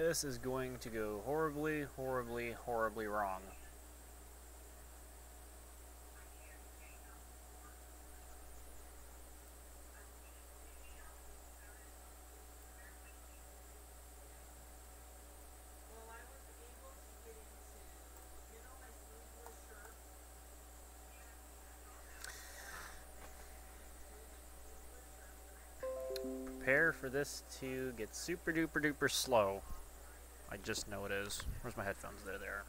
This is going to go horribly, horribly, horribly wrong. Prepare for this to get super duper duper slow. I just know it is. Where's my headphones? They're there.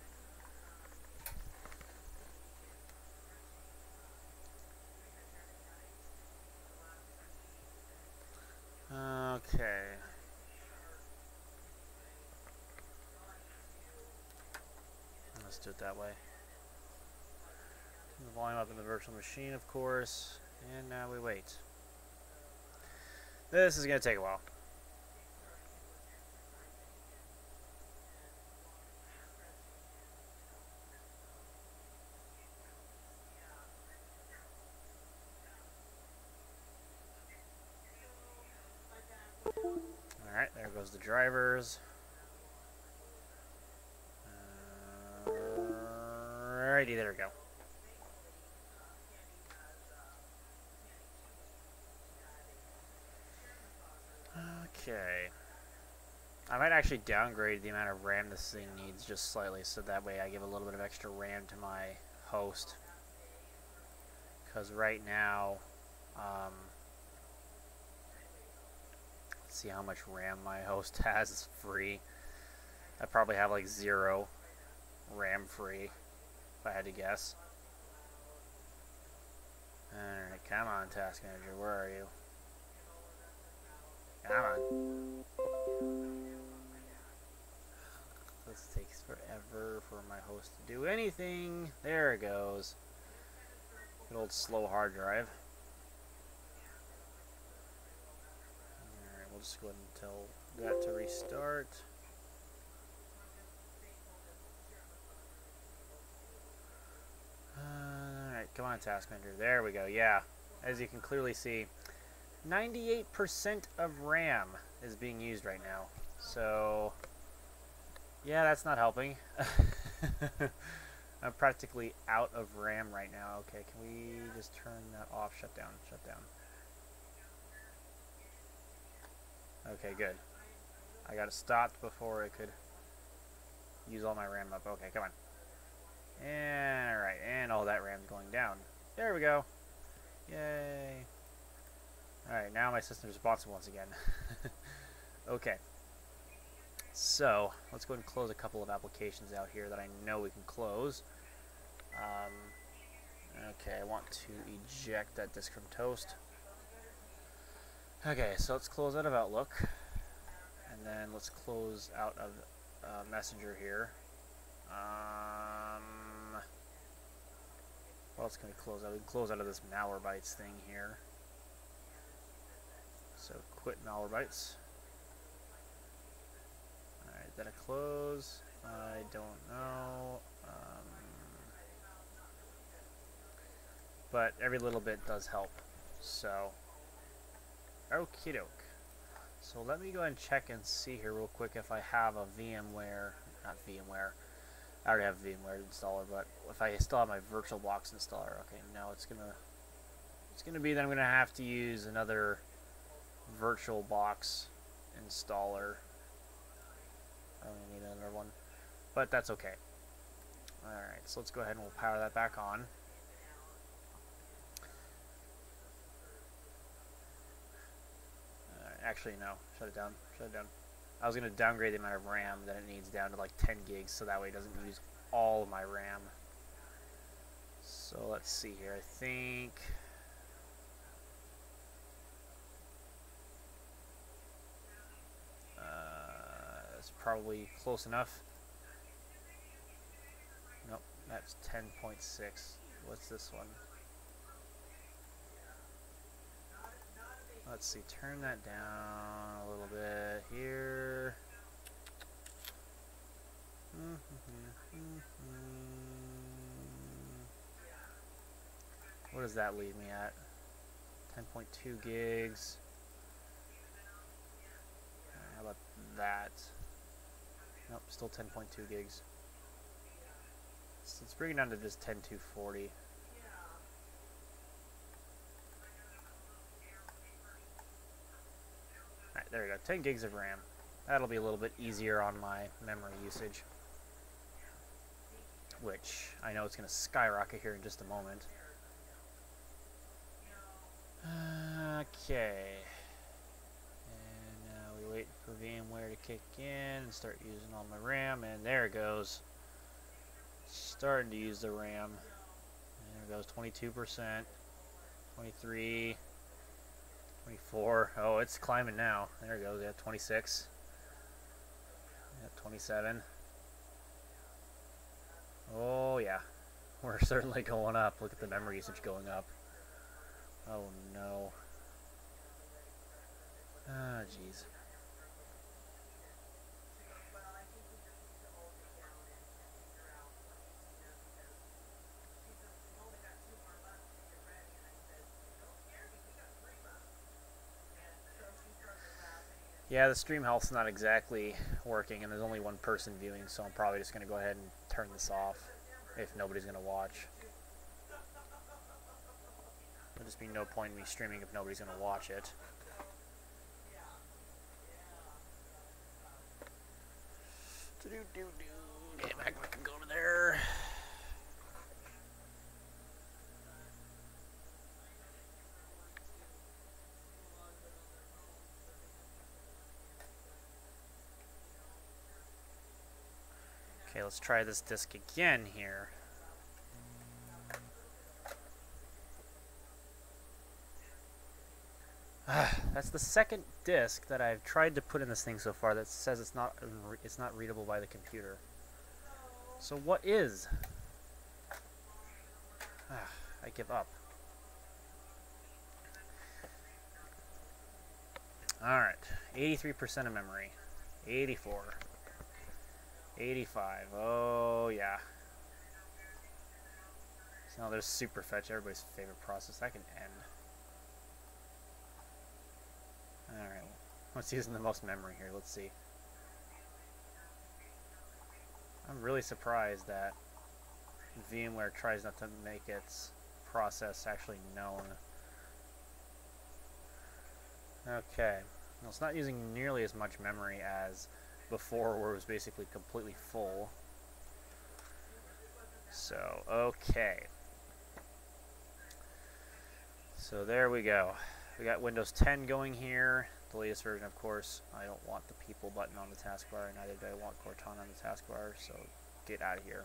Okay. Let's do it that way. Turn the volume up in the virtual machine, of course. And now we wait. This is going to take a while. Alright, there goes the drivers. Alrighty, there we go. Okay. I might actually downgrade the amount of RAM this thing needs just slightly, so that way I give a little bit of extra RAM to my host. Because right now, let's see how much RAM my host has. It's free. I probably have like 0 RAM free, if I had to guess. Alright, come on, Task Manager, where are you? Come on. This takes forever for my host to do anything. There it goes. Good old slow hard drive. Alright, we'll just go ahead and tell that to restart. Alright, come on, Task Manager. There we go. Yeah, as you can clearly see, 98% of RAM is being used right now. So, yeah, that's not helping. I'm practically out of RAM right now. Okay, can we just turn that off? Shut down, shut down. Okay, good. I got it stopped before it could use all my RAM up. Okay, come on. And, alright, and all that RAM's going down. There we go. Yay. Alright, now my system's responsive once again. Okay. So, let's go ahead and close a couple of applications out here that I know we can close. Okay, I want to eject that disk from Toast. Okay, so let's close out of Outlook. And then let's close out of Messenger here. What else can we close out? We can close out of this Malwarebytes thing here. So quit Malwarebytes. Alright, did I close? I don't know. But every little bit does help. So, okie doke. So let me go ahead and check and see here real quick if I have a VMware, not VMware. I already have a VMware installer, but if I still have my VirtualBox installer, okay, no, it's gonna be that I'm gonna have to use another VirtualBox installer. I don't need another one, but that's okay. Alright, so let's go ahead and we'll power that back on. Actually, no, shut it down, shut it down. I was going to downgrade the amount of RAM that it needs down to like 10 gigs, so that way it doesn't use all of my RAM. So let's see here, I think... that's probably close enough. Nope, that's 10.6. What's this one? Let's see, turn that down a little bit here. What does that leave me at? 10.2 gigs. How about that? Nope, still 10.2 gigs. So let's bring it down to just 10,240. Alright, there we go. 10 gigs of RAM. That'll be a little bit easier on my memory usage, which I know it's going to skyrocket here in just a moment. Okay. And now we wait for VMware to kick in and start using all my RAM, and there it goes. Starting to use the RAM. And there it goes, 22%, 23, 24. Oh, it's climbing now. There it goes, yeah, 26. Yeah, 27. Oh, yeah. We're certainly going up. Look at the memory usage going up. Oh, no. Ah, jeez. Yeah, the stream health's not exactly working, and there's only one person viewing, so I'm probably just going to go ahead and turn this off if nobody's going to watch. There'll just be no point in me streaming if nobody's going to watch it. Get back, we can go to there. Okay, let's try this disk again here. That's the second disk that I've tried to put in this thing so far that says it's not readable by the computer. So what is? I give up. Alright, 83% of memory. 84. 85. Oh, yeah. So now there's Superfetch, everybody's favorite process. That can end. Alright, what's using the most memory here? Let's see. I'm really surprised that VMware tries not to make its process actually known. Okay. Well, it's not using nearly as much memory as before, where it was basically completely full. So, okay. So there we go. We got Windows 10 going here, the latest version, of course. I don't want the people button on the taskbar, neither do I want Cortana on the taskbar, so get out of here.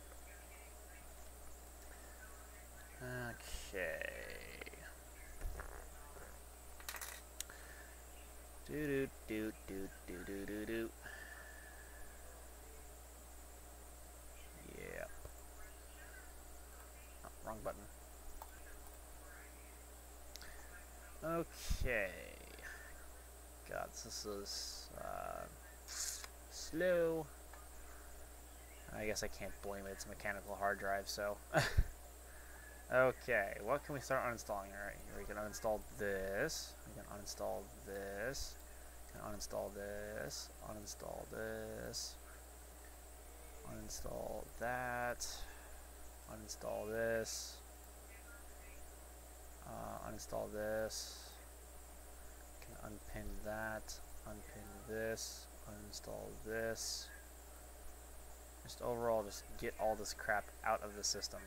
Okay. Do. Yeah. Oh, wrong button. Okay. God, this is slow. I guess I can't blame it. It's a mechanical hard drive, so. Okay, what can we start uninstalling? Alright, here we can uninstall this. We can uninstall this. We can uninstall this. Uninstall this. Uninstall that. Uninstall this. Uninstall this. Can unpin that. Unpin this. Uninstall this. Just overall, just get all this crap out of the system.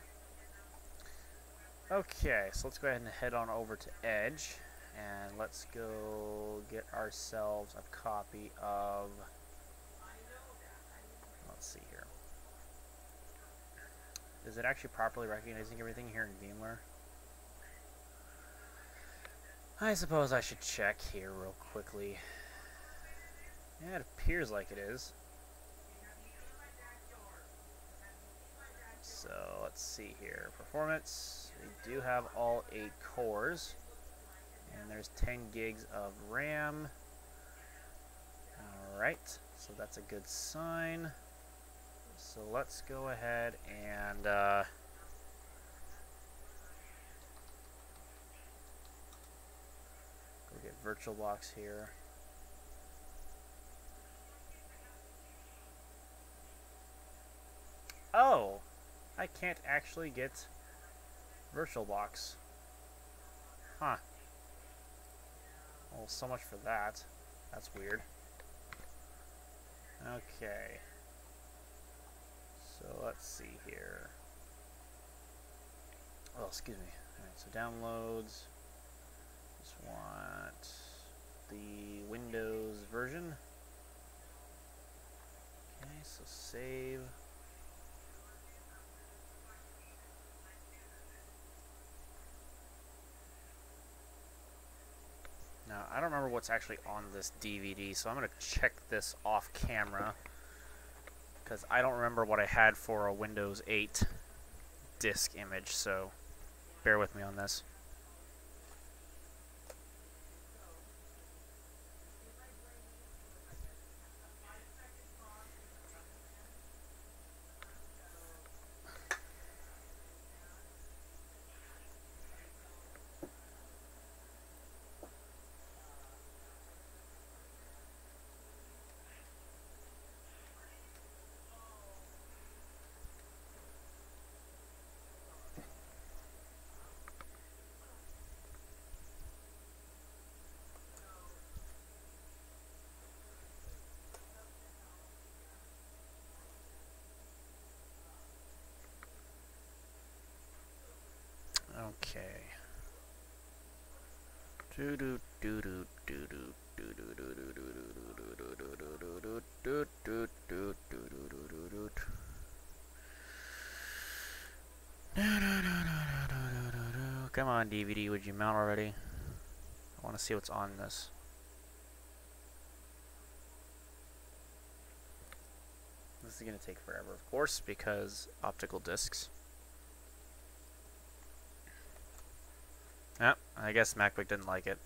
Okay, so let's go ahead and head on over to Edge, and let's go get ourselves a copy of, let's see here. Is it actually properly recognizing everything here in VMware? I suppose I should check here real quickly. Yeah, it appears like it is. So let's see here. Performance. We do have all 8 cores. And there's 10 gigs of RAM. Alright, so that's a good sign. So let's go ahead and go get VirtualBox here. can't actually get VirtualBox. Huh. Well, so much for that. That's weird. Okay. So let's see here. Oh, excuse me. Alright, so downloads. Just want the Windows version. Okay, so save. Now, I don't remember what's actually on this DVD, so I'm going to check this off camera, because I don't remember what I had for a Windows 8 disk image, so bear with me on this. Okay. Come on, DVD, would you mount already? I want to see what's on this. This is going to take forever, of course, because optical discs. Yep, I guess MacBook didn't like it.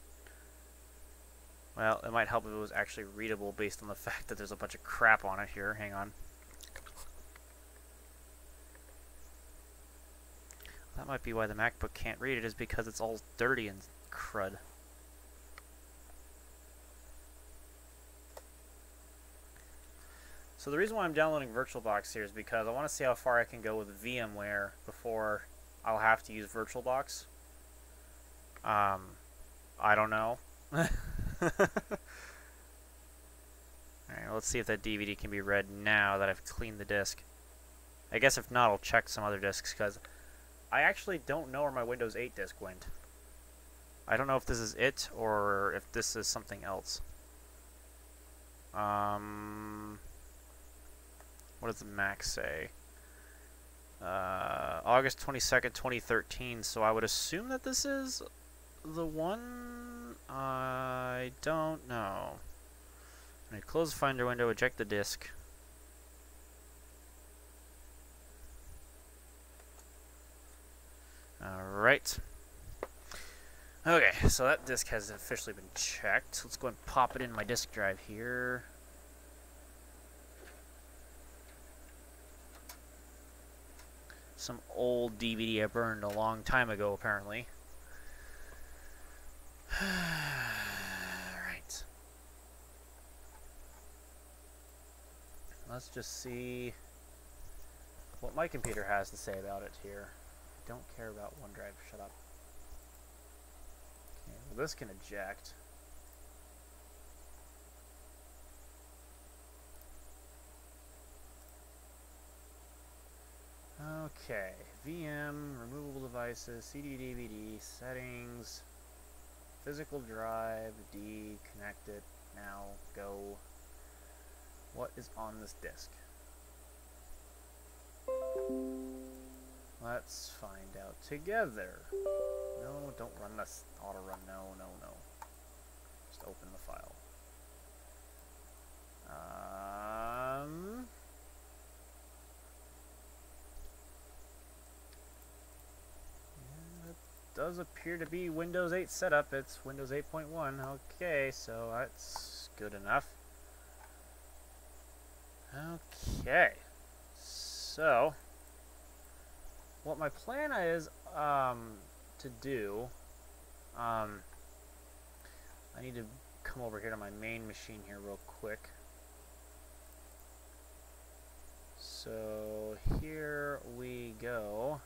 Well, it might help if it was actually readable based on the fact that there's a bunch of crap on it here. Hang on. That might be why the MacBook can't read it, is because it's all dirty and crud. So the reason why I'm downloading VirtualBox here is because I want to see how far I can go with VMware before I'll have to use VirtualBox. I don't know. Alright, let's see if that DVD can be read now that I've cleaned the disk. I guess if not, I'll check some other disks, because I actually don't know where my Windows 8 disk went. I don't know if this is it, or if this is something else. What does the Mac say? August 22nd, 2013, so I would assume that this is the one. I don't know. Alright, close the Finder window, eject the disk. Alright. Okay, so that disk has officially been checked. Let's go and pop it in my disk drive here. Some old DVD I burned a long time ago, apparently. Alright. Let's just see what my computer has to say about it here. I don't care about OneDrive. Shut up. Okay, well, this can eject. Okay, VM, removable devices, CD, DVD, settings, physical drive, D, connect it, now, go. What is on this disk? Let's find out together. No, don't run this auto run, no, no, no. Just open the file. Does appear to be Windows 8 setup. It's Windows 8.1. Okay, so that's good enough. Okay, so what my plan is to do, I need to come over here to my main machine here real quick. So here we go.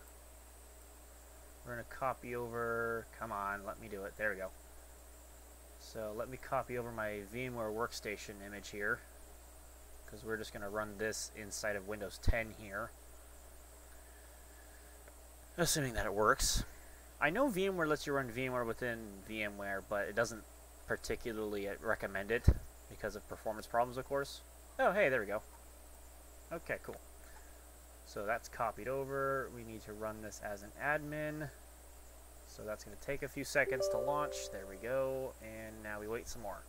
We're going to copy over, come on, let me do it, there we go. So let me copy over my VMware Workstation image here, because we're just going to run this inside of Windows 10 here. Assuming that it works. I know VMware lets you run VMware within VMware, but it doesn't particularly recommend it because of performance problems, of course. Oh, hey, there we go. Okay, cool. So that's copied over. We need to run this as an admin. So that's going to take a few seconds to launch. There we go. And now we wait some more.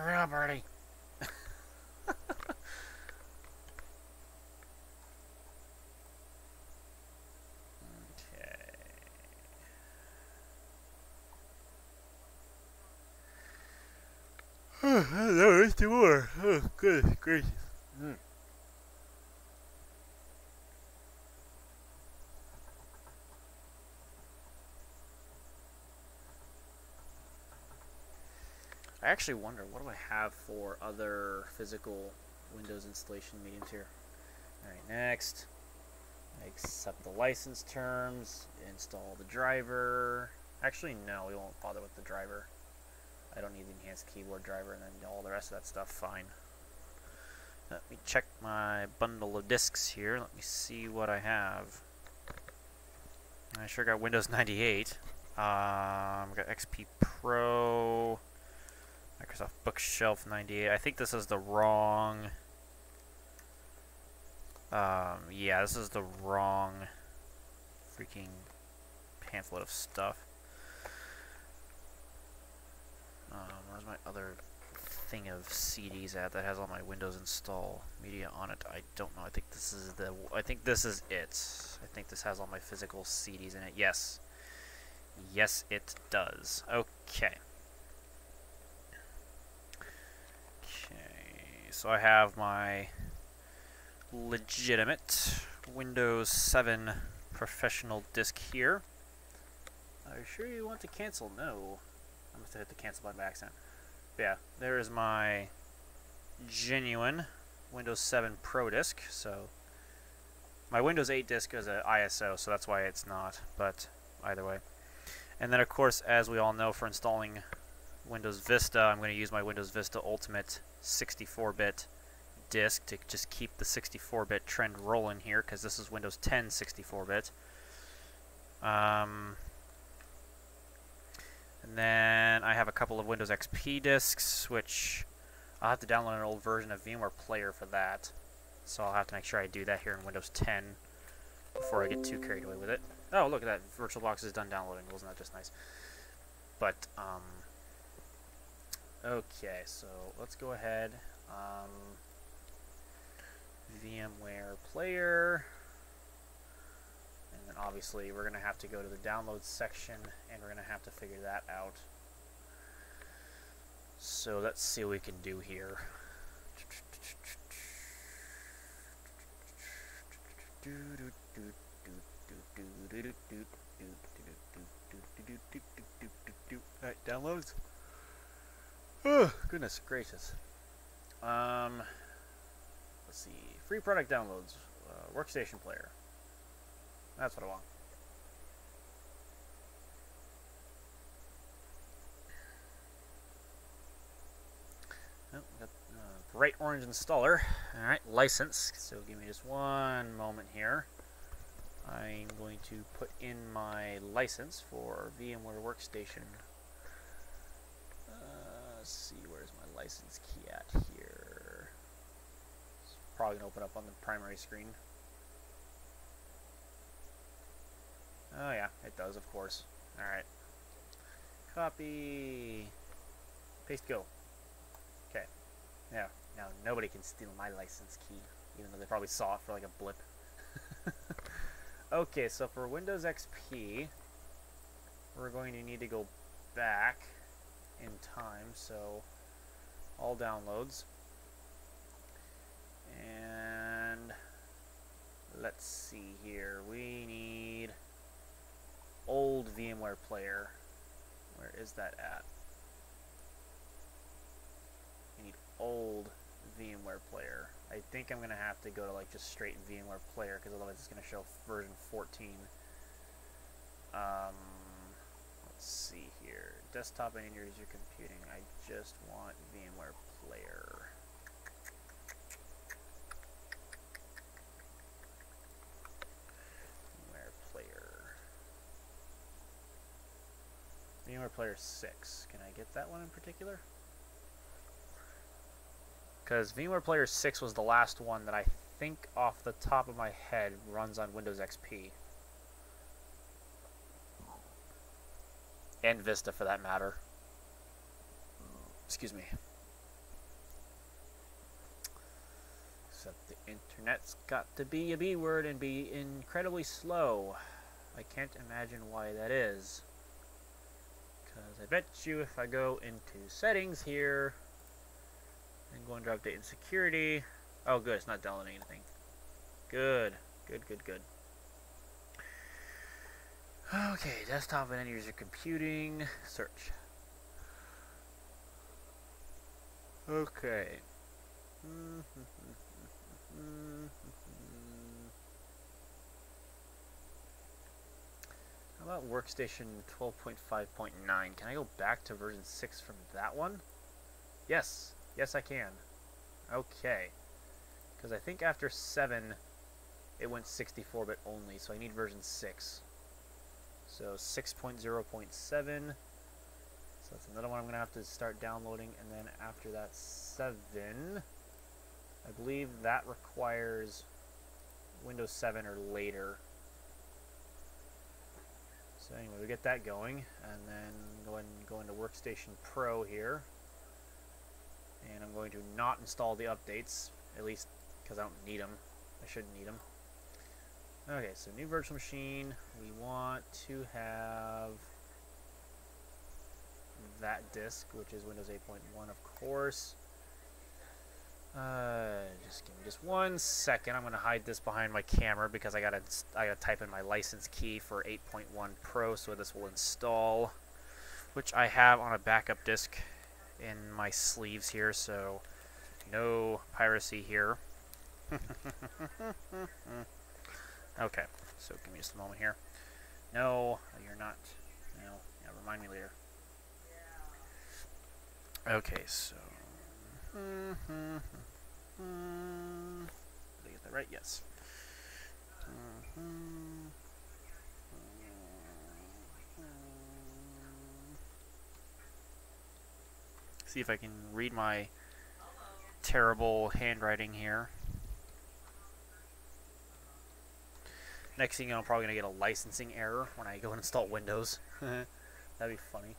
Robert. No, there's two more. Oh, good, great. I actually wonder, what do I have for other physical Windows installation mediums here? Alright, next. Accept the license terms. Install the driver. Actually, no, we won't bother with the driver. I don't need the enhanced keyboard driver, and then all the rest of that stuff, fine. Let me check my bundle of disks here. Let me see what I have. I sure got Windows 98. Got XP Pro, Microsoft Bookshelf 98. I think this is the wrong... yeah, this is the wrong freaking pamphlet of stuff. Where's my other thing of CDs at that has all my Windows install media on it? I don't know. I think this is the. I think this is it. I think this has all my physical CDs in it. Yes. Yes, it does. Okay. Okay. So I have my legitimate Windows 7 professional disk here. Are you sure you want to cancel? No. I must have hit the cancel button by accident. But yeah, there is my genuine Windows 7 Pro disk. So my Windows 8 disk is an ISO, so that's why it's not. But either way. And then, of course, as we all know, for installing Windows Vista, I'm going to use my Windows Vista Ultimate 64-bit disk to just keep the 64-bit trend rolling here, because this is Windows 10 64-bit. And then I have a couple of Windows XP disks, which I'll have to download an old version of VMware Player for that. So I'll have to make sure I do that here in Windows 10 before I get too carried away with it. Oh, look at that. VirtualBox is done downloading. Wasn't that just nice? But, okay, so let's go ahead. VMware Player. And then obviously we're going to have to go to the downloads section and we're going to have to figure that out. So let's see what we can do here. Alright, downloads. Oh, goodness gracious. Let's see. Free product downloads. Workstation player. That's what I want. Oh, got bright orange installer. Alright, license. So give me just one moment here. I'm going to put in my license for VMware Workstation. Let's see, where's my license key at here? It's probably going to open up on the primary screen. Oh yeah, it does, of course. Alright. Copy. Paste, go. Okay. Yeah, now nobody can steal my license key, even though they probably saw it for like a blip. Okay, so for Windows XP, we're going to need to go back in time, so all downloads. And let's see here, we need old VMware player. Where is that at? We need old VMware player. I think I'm going to have to go to like just straight VMware player, because otherwise it's going to show version 14. Let's see here. Desktop and end user computing. I just want VMware player. VMware player. VMware player 6. Can I get that one in particular? Because VMware Player 6 was the last one that I think off the top of my head runs on Windows XP. And Vista for that matter. Excuse me. Except the internet's got to be a B word and be incredibly slow. I can't imagine why that is. Because I bet you if I go into settings here, and go under update and security. Oh, good. It's not downloading anything. Good. Good, good, good. Okay. Desktop and end user computing. Search. Okay. How about workstation 12.5.9? Can I go back to version 6 from that one? Yes. Yes, I can. Okay. Because I think after 7, it went 64-bit only, so I need version 6. So 6.0.7. So that's another one I'm going to have to start downloading. And then after that, 7. I believe that requires Windows 7 or later. So anyway, we get that going. And then go into Workstation Pro here. And I'm going to not install the updates, at least because I don't need them. I shouldn't need them. Okay, so new virtual machine. We want to have that disk, which is Windows 8.1, of course. Just give me just 1 second. I'm going to hide this behind my camera because I gotta type in my license key for 8.1 Pro, so this will install, which I have on a backup disk in my sleeves here, so no piracy here. Okay, so give me just a moment here. No, you're not. No, yeah, remind me later. Okay, so did I get that right? Yes. See if I can read my terrible handwriting here. Next thing you know, I'm probably going to get a licensing error when I go and install Windows. That'd be funny.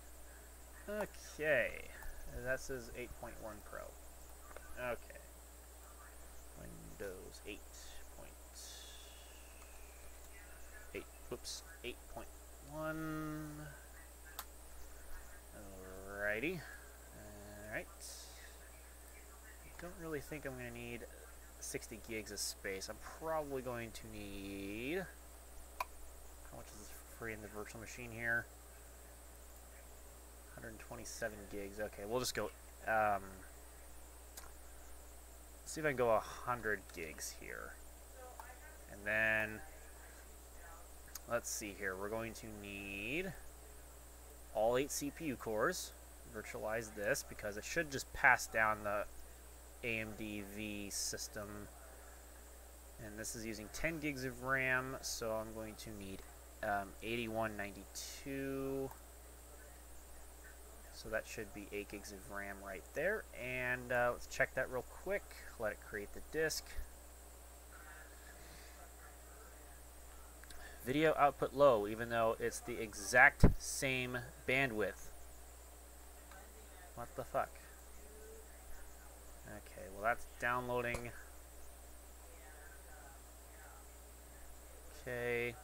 Okay. That says 8.1 Pro. Okay. Windows 8.8. Whoops. 8.1. Alrighty. Alright. I don't really think I'm going to need 60 gigs of space. I'm probably going to need... How much is free in the virtual machine here? 127 gigs. Okay, we'll just go... see if I can go 100 gigs here. And then... Let's see here. We're going to need all 8 CPU cores. Virtualize this because it should just pass down the AMD V system. And this is using 10 gigs of RAM, so I'm going to need 8192. So that should be 8 gigs of RAM right there. And let's check that real quick. Let it create the disk. Video output low, even though it's the exact same bandwidth. What the fuck? Okay, well that's downloading. Okay.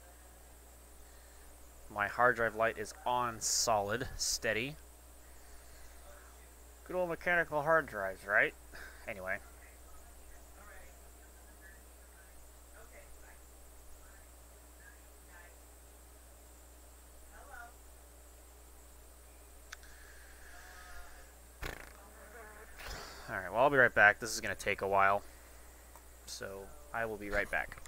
My hard drive light is on solid, steady. Good old mechanical hard drives, right? Anyway. Alright, well I'll be right back. This is going to take a while. So, I will be right back.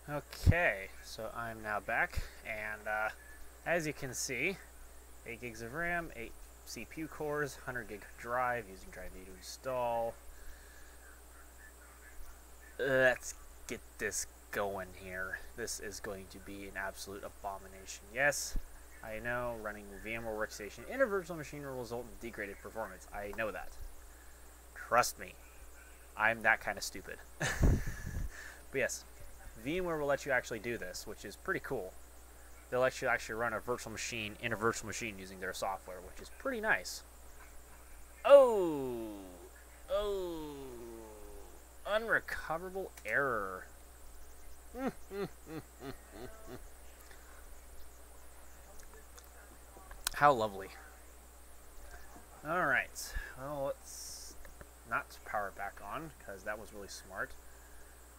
Okay, so I'm now back, and as you can see, 8 gigs of RAM, 8 CPU cores, 100 gig drive, using drive A to install. Let's get this going here. This is going to be an absolute abomination. Yes, I know running VMware Workstation in a virtual machine will result in degraded performance. I know that. Trust me, I'm that kind of stupid. But yes, VMware will let you actually do this, which is pretty cool. They'll let you actually run a virtual machine in a virtual machine using their software, which is pretty nice. Oh! Unrecoverable error. How lovely. Alright. Well, let's not power it back on, because that was really smart.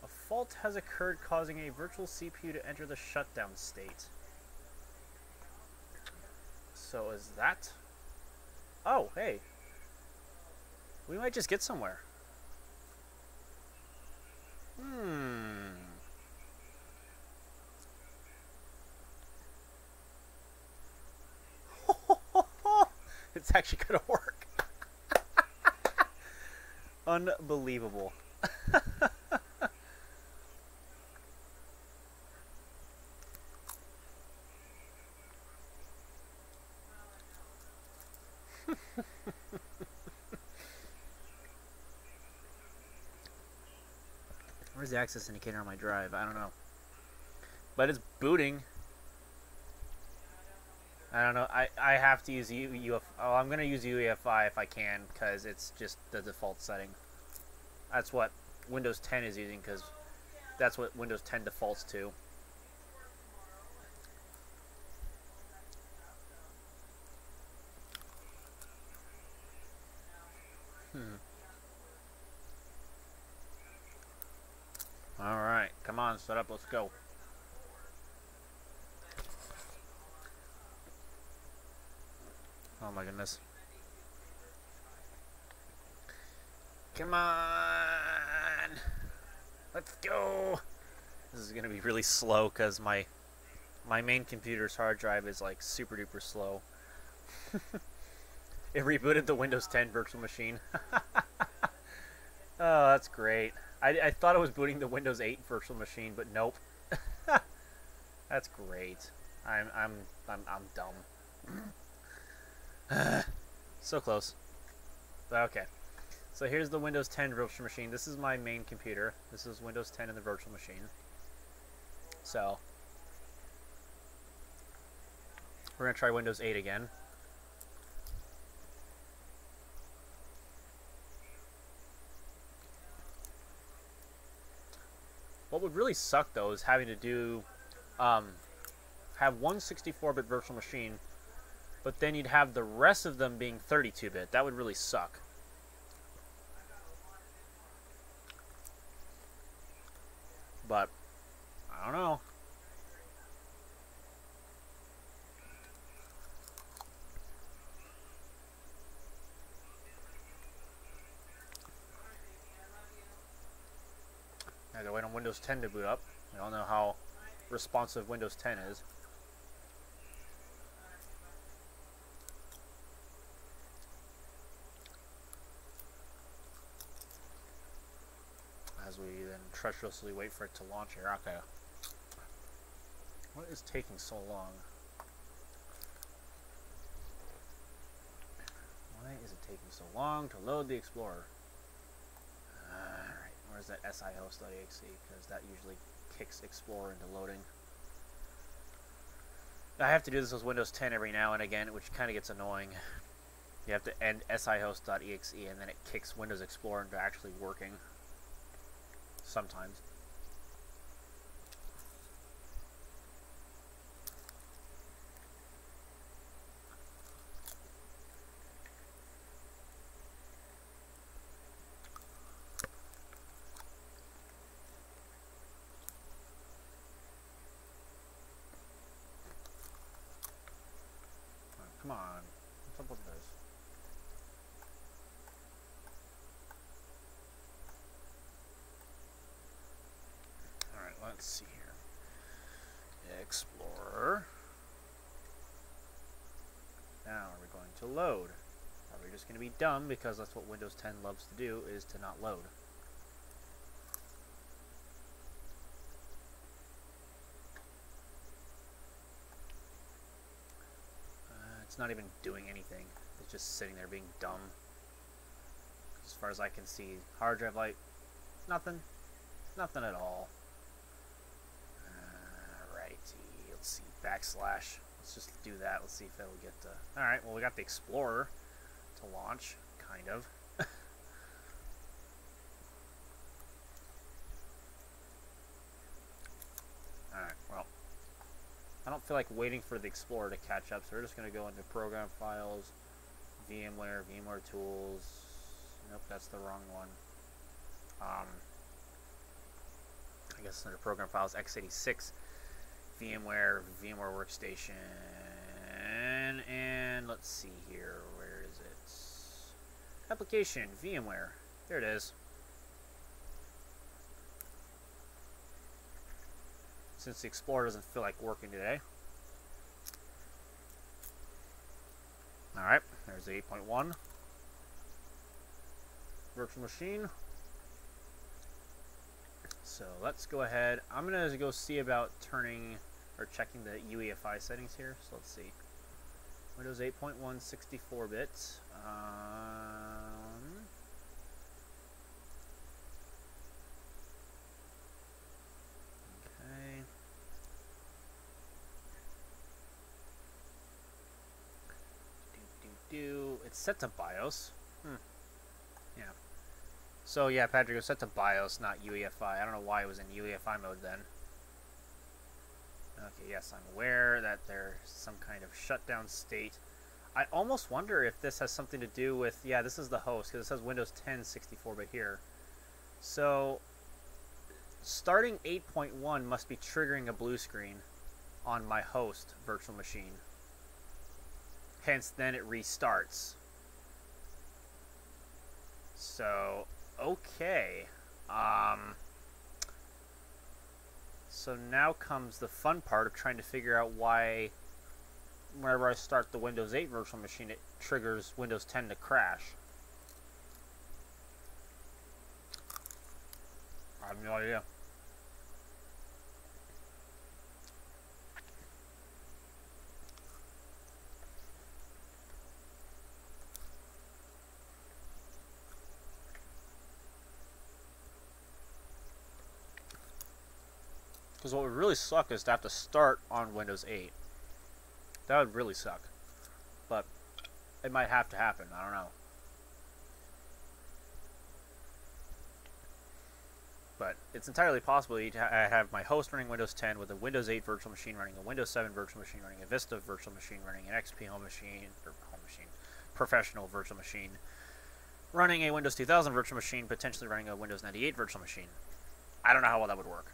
A fault has occurred causing a virtual CPU to enter the shutdown state. So is that... Oh, hey. We might just get somewhere. It's actually gonna work. Unbelievable. Where's the access indicator on my drive? I don't know. But it's booting. I don't know. I have to use UEFI. Oh, I'm going to use UEFI if I can, because it's just the default setting. That's what Windows 10 is using, because that's what Windows 10 defaults to. Alright, come on, set up, let's go. Oh my goodness. Come on! Let's go! This is gonna be really slow because my main computer's hard drive is like super duper slow. It rebooted the Windows 10 virtual machine. Oh, that's great. I thought it was booting the Windows 8 virtual machine, but nope. That's great. I'm dumb. So close. Okay. So here's the Windows 10 virtual machine. This is my main computer. This is Windows 10 in the virtual machine. So we're going to try Windows 8 again. What would really suck, though, is having to do, have one 64-bit virtual machine, but then you'd have the rest of them being 32-bit. That would really suck. But, I don't know. I gotta wait on Windows 10 to boot up. We all know how responsive Windows 10 is. As we then treacherously wait for it to launch here. Okay. What is taking so long? Why is it taking so long to load the Explorer? Alright, where's that sihost.exe? Because that usually kicks Explorer into loading. I have to do this with Windows 10 every now and again, which kind of gets annoying. You have to end sihost.exe and then it kicks Windows Explorer into actually working. Sometimes. Come on. What's up with this? Alright, let's see here. Explorer. Now we're going to load. Probably just going to be dumb because that's what Windows 10 loves to do, is to not load. It's not even doing anything. It's just sitting there being dumb. As far as I can see, hard drive light, nothing. Nothing at all. Alrighty, let's see, backslash. Let's just do that. Let's see if it'll get to... Alright, well we got the Explorer to launch, kind of. feel like waiting for the Explorer to catch up, so we're just going to go into Program Files, VMware, VMware Tools. Nope, that's the wrong one. I guess under Program Files, x86, VMware, VMware Workstation, and let's see here, where is it? Application, VMware, there it is. Since the Explorer doesn't feel like working today. Alright, there's the 8.1 virtual machine. So let's go ahead. I'm going to go see about turning or checking the UEFI settings here. So let's see. Windows 8.1 64-bit. Okay. It's set to BIOS. Yeah. So yeah, Patrick, it was set to BIOS, not UEFI. I don't know why it was in UEFI mode then. Okay, yes, I'm aware that there's some kind of shutdown state. I almost wonder if this has something to do with, yeah, this is the host, because it says Windows 10 64-bit here. So, starting 8.1 must be triggering a blue screen on my host virtual machine. Hence, then it restarts. So, okay. So now comes the fun part of trying to figure out why whenever I start the Windows 8 virtual machine, it triggers Windows 10 to crash. I have no idea. Because what would really suck is to have to start on Windows 8. That would really suck. But it might have to happen. I don't know. But it's entirely possible to have my host running Windows 10 with a Windows 8 virtual machine running a Windows 7 virtual machine running a Vista virtual machine running an XP home machine, or home machine, professional virtual machine, running a Windows 2000 virtual machine, potentially running a Windows 98 virtual machine. I don't know how well that would work.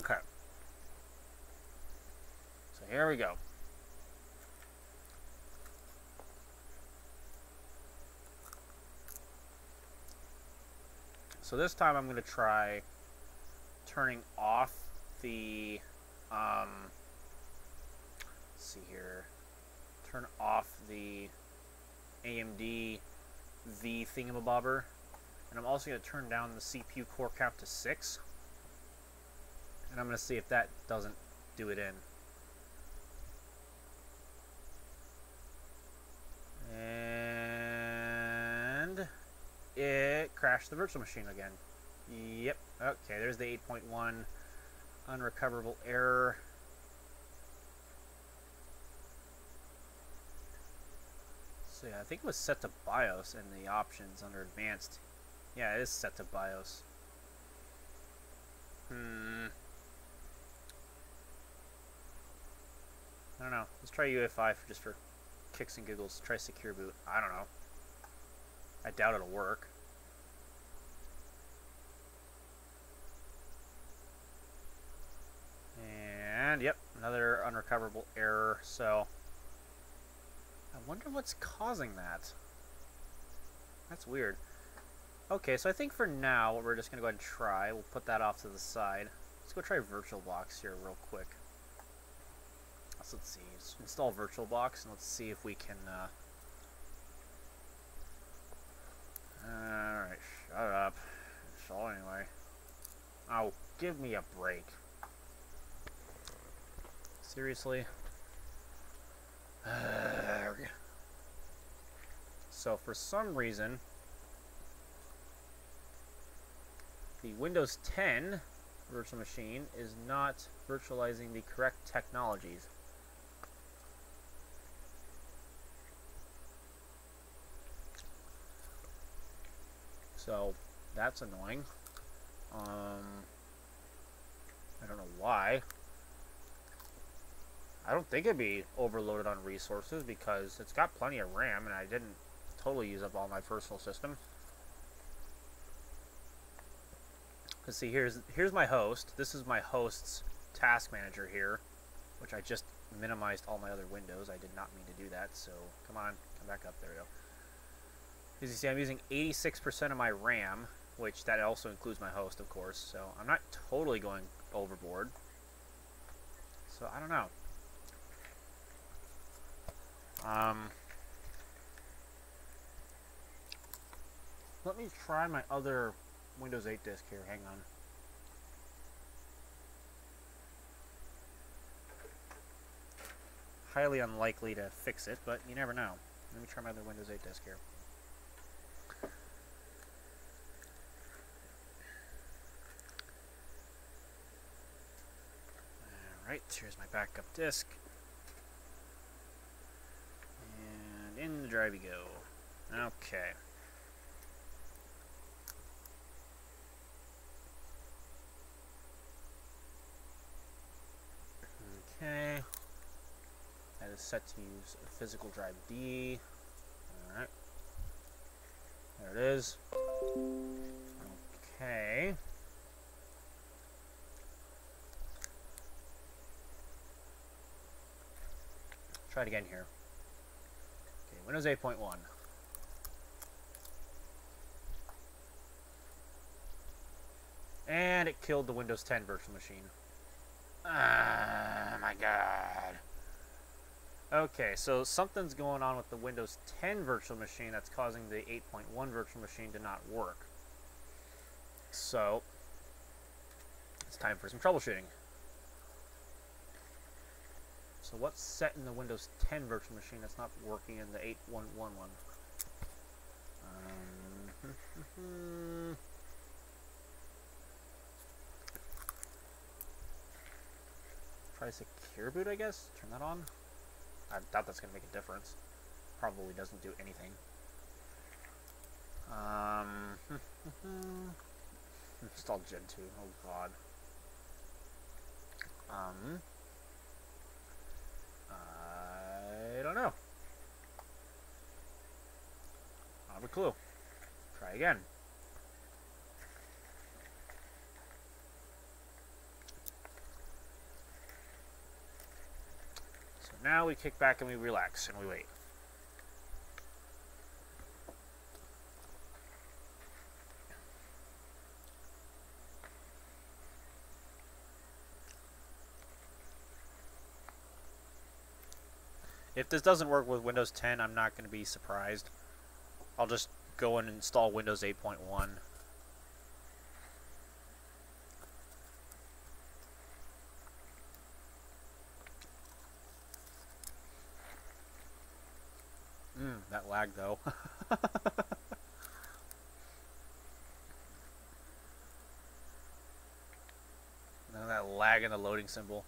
Okay. So here we go. So this time I'm going to try turning off the, let's see here, turn off the AMD V thingamabobber, and I'm also going to turn down the CPU core count to 6, and I'm going to see if that doesn't do it in. And it crashed the virtual machine again. Yep. Okay, there's the 8.1 unrecoverable error. So yeah, I think it was set to BIOS in the options under advanced. Yeah, it is set to BIOS. I don't know. Let's try UEFI just for kicks and giggles. Try secure boot. I don't know. I doubt it'll work. And yep, another unrecoverable error. So I wonder what's causing that. That's weird. Okay, so I think for now what we're just gonna go ahead and try, we'll put that off to the side. Let's go try VirtualBox here real quick. So let's see, let's install VirtualBox and let's see if we can alright, shut up. Install anyway. Oh, give me a break. Seriously? So for some reason the Windows 10 virtual machine is not virtualizing the correct technologies. So that's annoying. I don't know why. I don't think it'd be overloaded on resources because it's got plenty of RAM and I didn't totally use up all my personal system. Let's see, here's my host. This is my host's task manager here, which I just minimized all my other windows. I did not mean to do that, so come on, come back up. There we go. As you see, I'm using 86% of my RAM, which that also includes my host, of course, so I'm not totally going overboard. So, I don't know. Let me try my other Windows 8 disk here. Hang on. Highly unlikely to fix it, but you never know. Let me try my other Windows 8 disk here. Alright, here's my backup disk. And in the drive you go. Okay. Okay. That is set to use a physical drive D. Alright. There it is. Okay. Try it again here. Okay, Windows 8.1. And it killed the Windows 10 virtual machine. Oh my god. Okay, so something's going on with the Windows 10 virtual machine that's causing the 8.1 virtual machine to not work. So, it's time for some troubleshooting. So what's set in the Windows 10 virtual machine that's not working in the 8.1 one? Try secure boot, I guess? Turn that on? I doubt that's going to make a difference. Probably doesn't do anything. Install Gen 2. Oh god. I don't know. I have a clue. Try again. So now we kick back and we relax and we wait. If this doesn't work with Windows 10, I'm not going to be surprised. I'll just go and install Windows 8.1. That lag though. That lag in the loading symbol.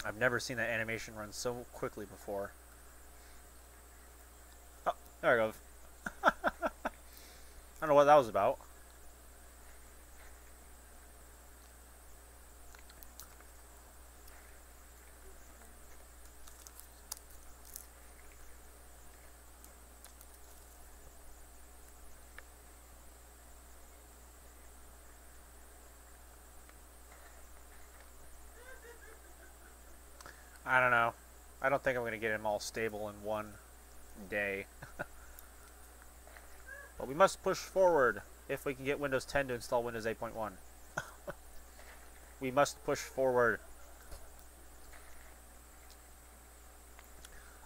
I've never seen that animation run so quickly before. Oh, there it goes. I don't know what that was about. I don't know. I don't think I'm going to get them all stable in one day. But we must push forward if we can get Windows 10 to install Windows 8.1. We must push forward.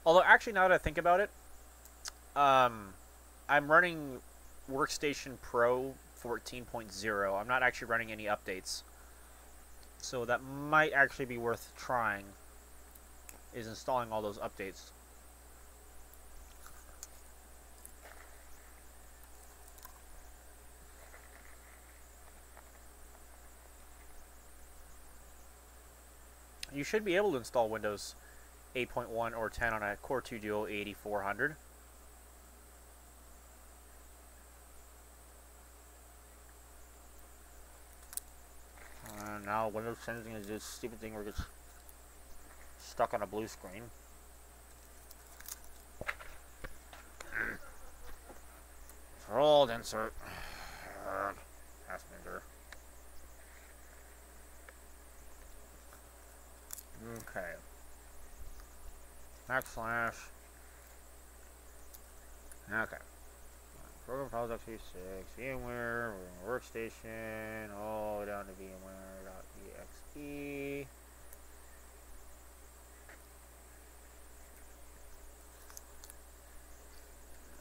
Although, actually, now that I think about it, I'm running Workstation Pro 14.0. I'm not actually running any updates. So that might actually be worth trying, is installing all those updates. You should be able to install Windows 8.1 or 10 on a Core 2 Duo 8400. Now Windows 10 is going to do this stupid thing where it gets stuck on a blue screen. Controlled insert. Passfinger. Okay. Backslash. Okay. Program files x86, VMware, workstation, all the way down to VMware.exe.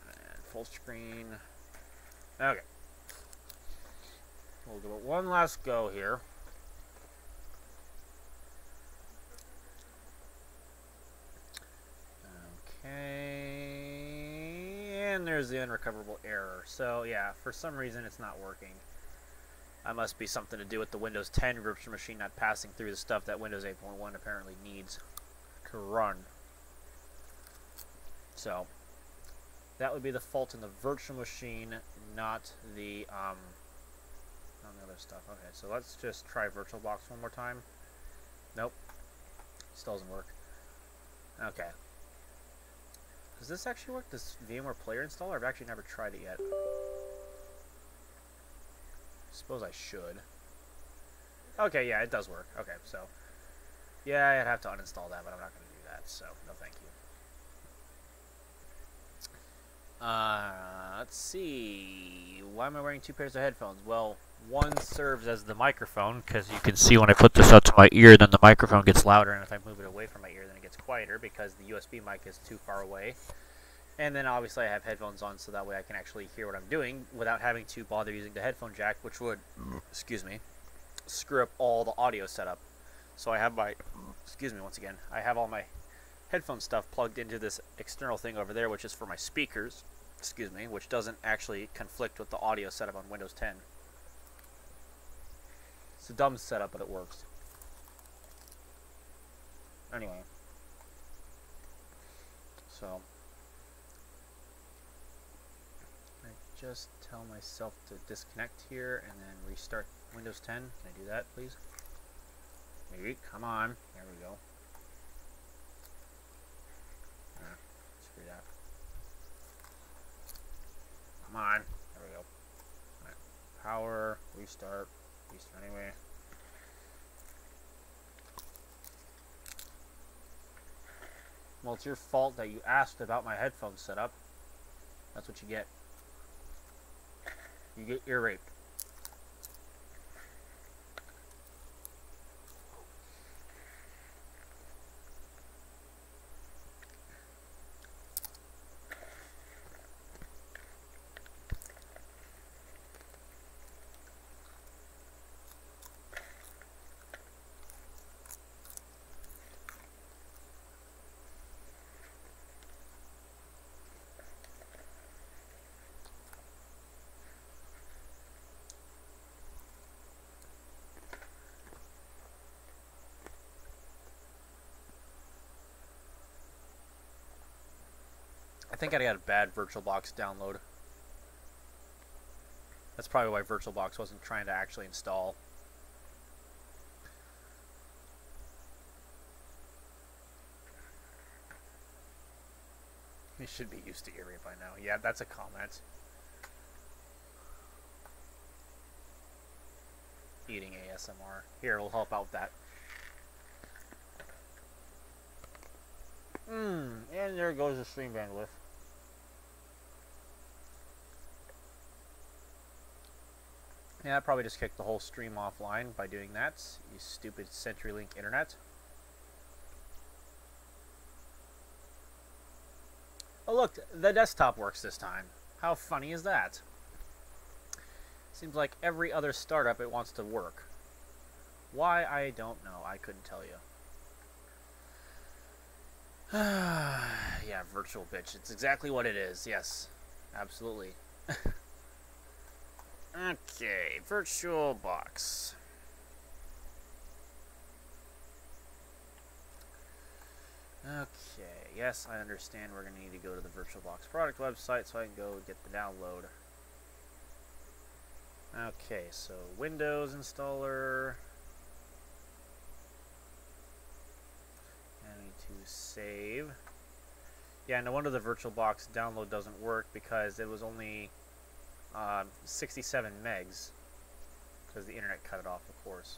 And full screen. Okay. We'll give it one last go here. And there's the unrecoverable error. So yeah, for some reason it's not working. That must be something to do with the Windows 10 virtual machine not passing through the stuff that Windows 8.1 apparently needs to run. So that would be the fault in the virtual machine, not the other stuff. Okay, so let's just try VirtualBox one more time. Nope, still doesn't work. Okay. Does this actually work, this VMware Player installer? I've actually never tried it yet. Suppose I should. Okay, yeah, it does work. Okay, so yeah, I'd have to uninstall that, but I'm not going to do that, so no thank you. Let's see. Why am I wearing two pairs of headphones? Well, one serves as the microphone, because you can see when I put this up to my ear, then the microphone gets louder, and if I move it away from my ear, then it gets quieter, because the USB mic is too far away. And then obviously I have headphones on, so that way I can actually hear what I'm doing without having to bother using the headphone jack, which would, excuse me, screw up all the audio setup. So I have my, excuse me once again, I have all my headphone stuff plugged into this external thing over there, which is for my speakers, excuse me, which doesn't actually conflict with the audio setup on Windows 10. It's a dumb setup, but it works. Anyway. So I just tell myself to disconnect here and then restart Windows 10. Can I do that, please? Maybe. Come on. There we go. Screw that. Come on. There we go. Right. Power. Restart. Restart anyway. Well, it's your fault that you asked about my headphone setup. That's what you get. You get ear raped. I think I got a bad VirtualBox download. That's probably why VirtualBox wasn't trying to actually install. You should be used to ear rape by now. Yeah, that's a comment. Eating ASMR. Here, it'll help out with that. And there goes the stream bandwidth. Yeah, I probably just kicked the whole stream offline by doing that. You stupid CenturyLink internet. Oh look, the desktop works this time. How funny is that? Seems like every other startup it wants to work. Why, I don't know. I couldn't tell you. Yeah, virtual bitch. It's exactly what it is. Yes, absolutely. Okay, virtual box. Okay, yes, I understand we're going to need to go to the VirtualBox product website so I can go get the download. Okay, so Windows installer. I need to save. Yeah, no wonder the VirtualBox download doesn't work because it was only 67 megs because the internet cut it off, of course.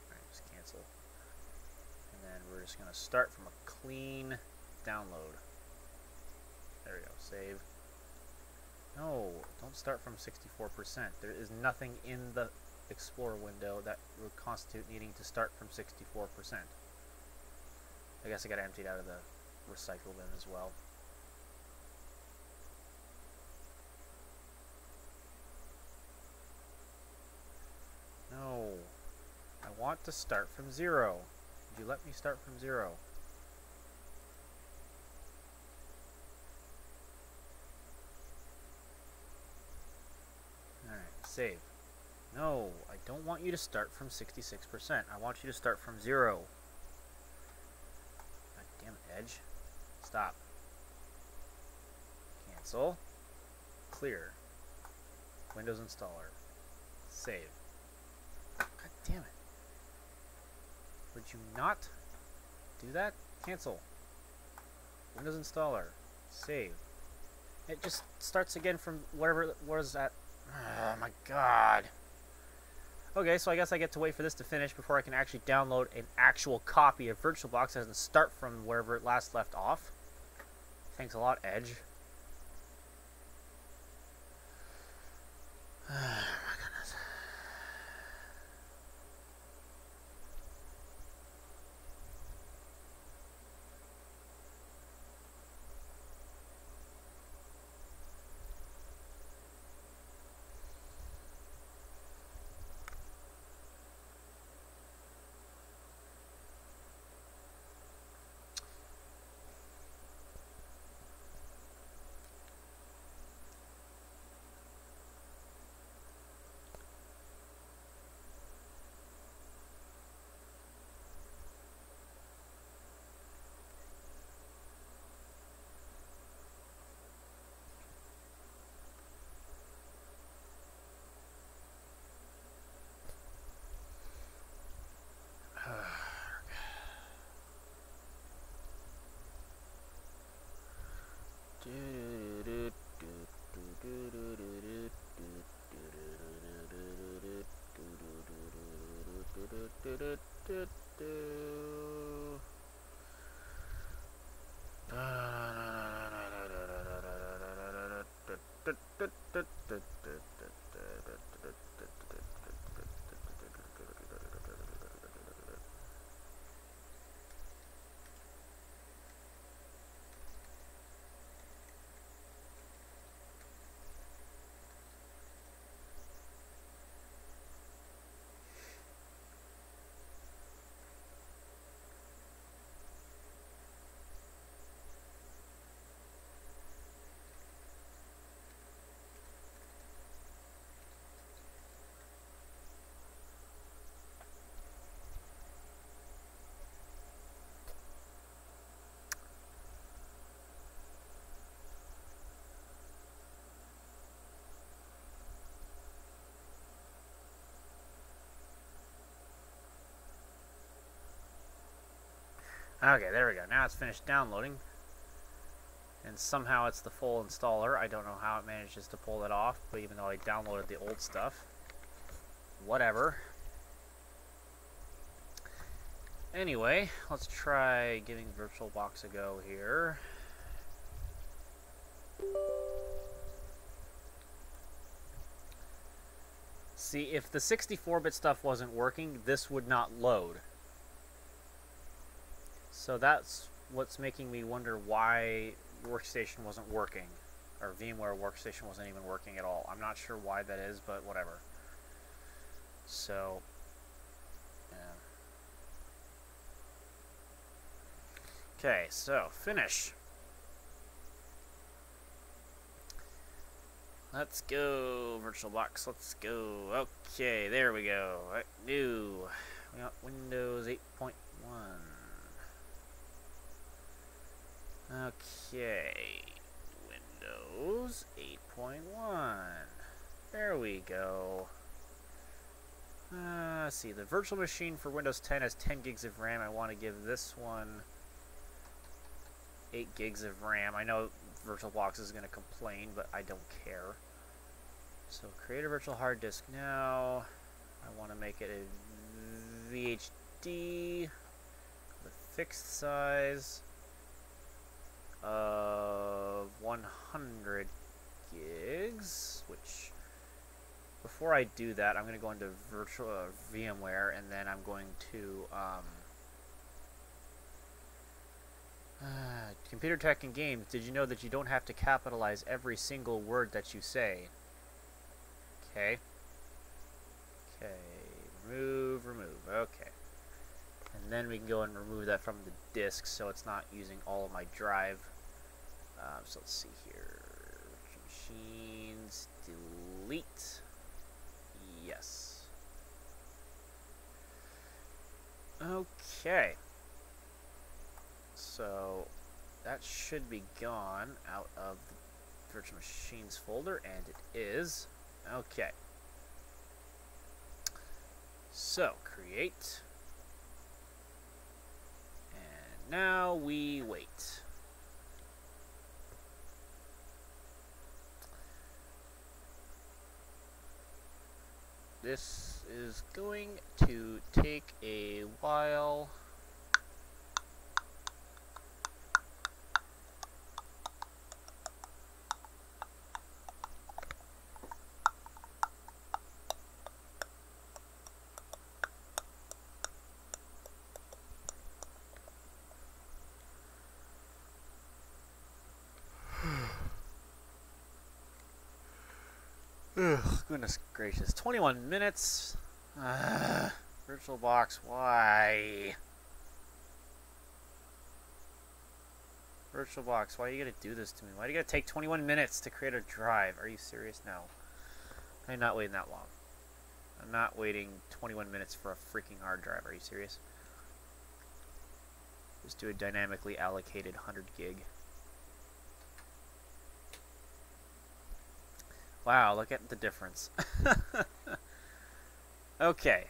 Alright, just cancel. And then we're just going to start from a clean download. There we go, save. No, don't start from 64%. There is nothing in the Explorer window that would constitute needing to start from 64%. I guess I got emptied out of the recycle bin as well. No, I want to start from 0. Did you let me start from 0? Alright, save. No, I don't want you to start from 66%. I want you to start from 0. God damn it, Edge. Stop. Cancel. Clear. Windows installer. Save. God damn it. Would you not do that? Cancel. Windows installer. Save. It just starts again from whatever it was at. Oh my god. Okay, so I guess I get to wait for this to finish before I can actually download an actual copy of VirtualBox and start from wherever it last left off. Thanks a lot, Edge. Oh my goodness. Okay, there we go. Now it's finished downloading. And somehow it's the full installer. I don't know how it manages to pull it off, but even though I downloaded the old stuff. Whatever. Anyway, let's try giving VirtualBox a go here. See, if the 64-bit stuff wasn't working, this would not load. So that's what's making me wonder why Workstation wasn't working, or VMware Workstation wasn't even working at all. I'm not sure why that is, but whatever. So, okay, so finish. Let's go, VirtualBox. Let's go. Okay, there we go. Right, new. We got Windows 8.1. Okay, Windows 8.1. There we go. Let's see. The virtual machine for Windows 10 has 10 gigs of RAM. I want to give this one 8 gigs of RAM. I know VirtualBox is going to complain, but I don't care. So create a virtual hard disk now. I want to make it a VHD with fixed size of 100 gigs, which before I do that, I'm going to go into virtual VMware, and then I'm going to Computer Tech and Games. Did you know that you don't have to capitalize every single word that you say? Okay. Okay. Remove. Okay. And then we can go and remove that from the disk so it's not using all of my drive. So let's see here. Machines. Delete. Yes. Okay. So that should be gone out of the virtual machines folder, and it is. Okay. So create. And now we wait. This is going to take a while. Ugh, goodness gracious. 21 minutes? VirtualBox, why? VirtualBox, why are you gonna do this to me? Why do you gotta take 21 minutes to create a drive? Are you serious? No. I'm not waiting that long. I'm not waiting 21 minutes for a freaking hard drive. Are you serious? Just do a dynamically allocated 100 gig. Wow, look at the difference. Okay,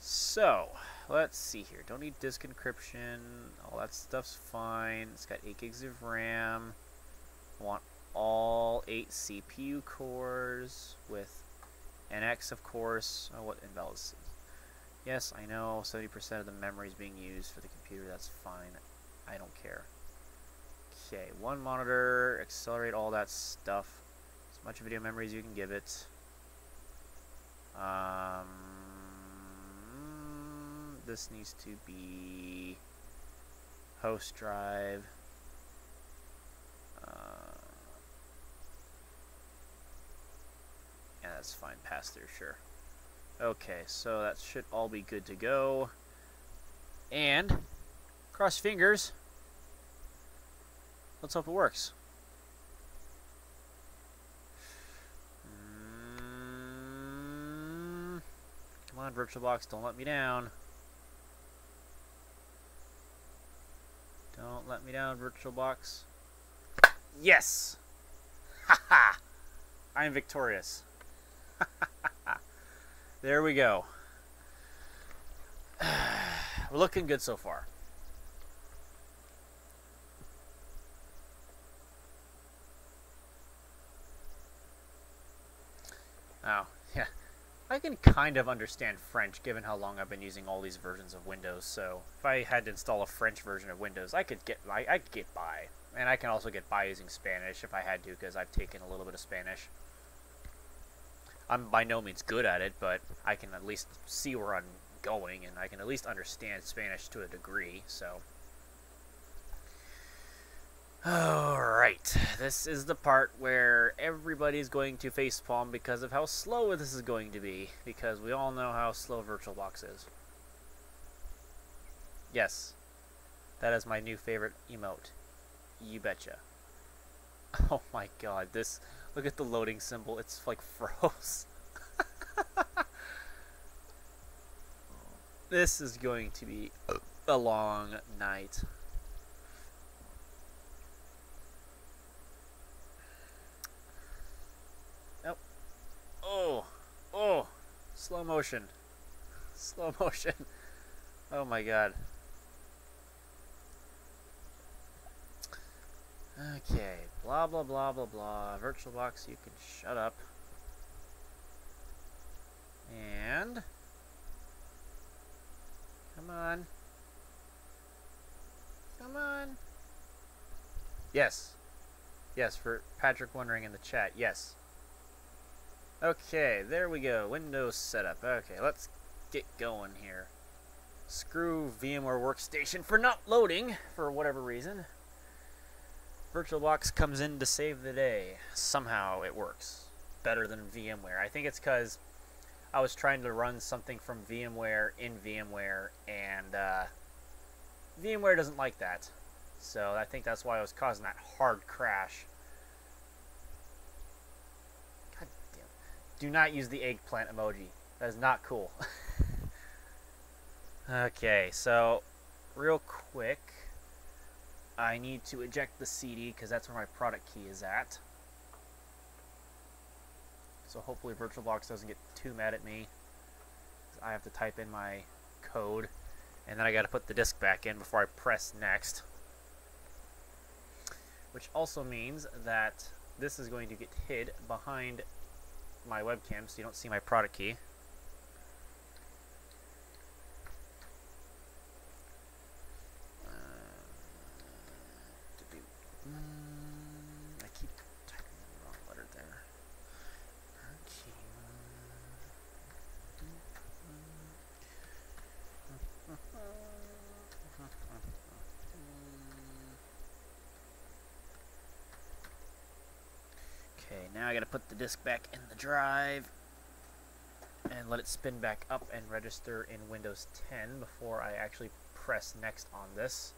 so let's see here. Don't need disk encryption. All that stuff's fine. It's got 8 gigs of RAM. I want all 8 CPU cores with NX, of course. Oh, what invalid? Yes, I know 70% of the memory is being used for the computer. That's fine. I don't care. Okay, one monitor. Accelerate all that stuff. As much video memory as you can give it. This needs to be host drive. Yeah, that's fine. Pass through, sure. Okay, so that should all be good to go. And cross fingers. Let's hope it works. Come on, VirtualBox, don't let me down. Don't let me down, VirtualBox. Yes! Haha! I am victorious. There we go. We're looking good so far. Oh, yeah. I can kind of understand French given how long I've been using all these versions of Windows, so if I had to install a French version of Windows, I could get by. And I can also get by using Spanish if I had to, because I've taken a little bit of Spanish. I'm by no means good at it, but I can at least see where I'm going, and I can at least understand Spanish to a degree, so. Alright, this is the part where everybody's going to facepalm because of how slow this is going to be. Because we all know how slow VirtualBox is. Yes, that is my new favorite emote. You betcha. Oh my god, this... Look at the loading symbol, it's like froze. This is going to be a long night. Oh, slow motion. Slow motion. Oh my god. Okay, blah blah blah blah blah. VirtualBox, you can shut up. And come on. Come on. Yes. Yes, for Patrick wondering in the chat. Yes. Okay, there we go. Windows setup. Okay, let's get going here. Screw VMware Workstation for not loading for whatever reason. VirtualBox comes in to save the day. Somehow it works better than VMware. I think it's because I was trying to run something from VMware in VMware, and VMware doesn't like that. So I think that's why I was causing that hard crash. God damn. Do not use the eggplant emoji. That is not cool. Okay, so real quick, I need to eject the CD because that's where my product key is at. So hopefully VirtualBox doesn't get too mad at me. I have to type in my code, and then I got to put the disk back in before I press next. Which also means that this is going to get hid behind my webcam so you don't see my product key. I keep typing the wrong letter there. Okay, now I gotta put the disk back in the drive and let it spin back up and register in Windows 10 before I actually press next on this.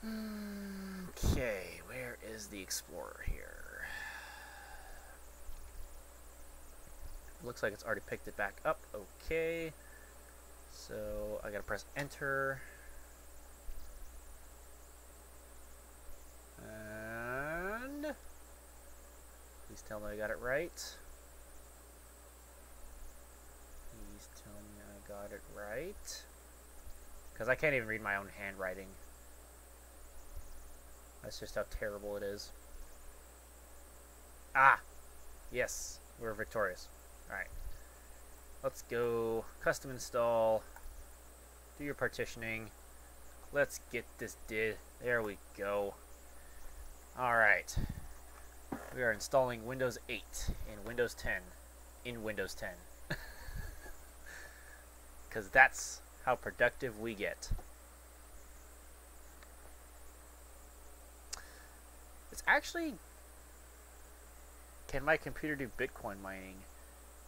Okay, where is the Explorer here? Looks like it's already picked it back up. Okay, so I gotta press enter. And please tell me I got it right. Please tell me I got it right. Because I can't even read my own handwriting. That's just how terrible it is. Ah! Yes, we're victorious. Alright. Let's go custom install. Do your partitioning. Let's get this did. There we go. Alright. We are installing Windows 8 in Windows 10. In Windows 10. Because that's how productive we get. It's actually... Can my computer do Bitcoin mining?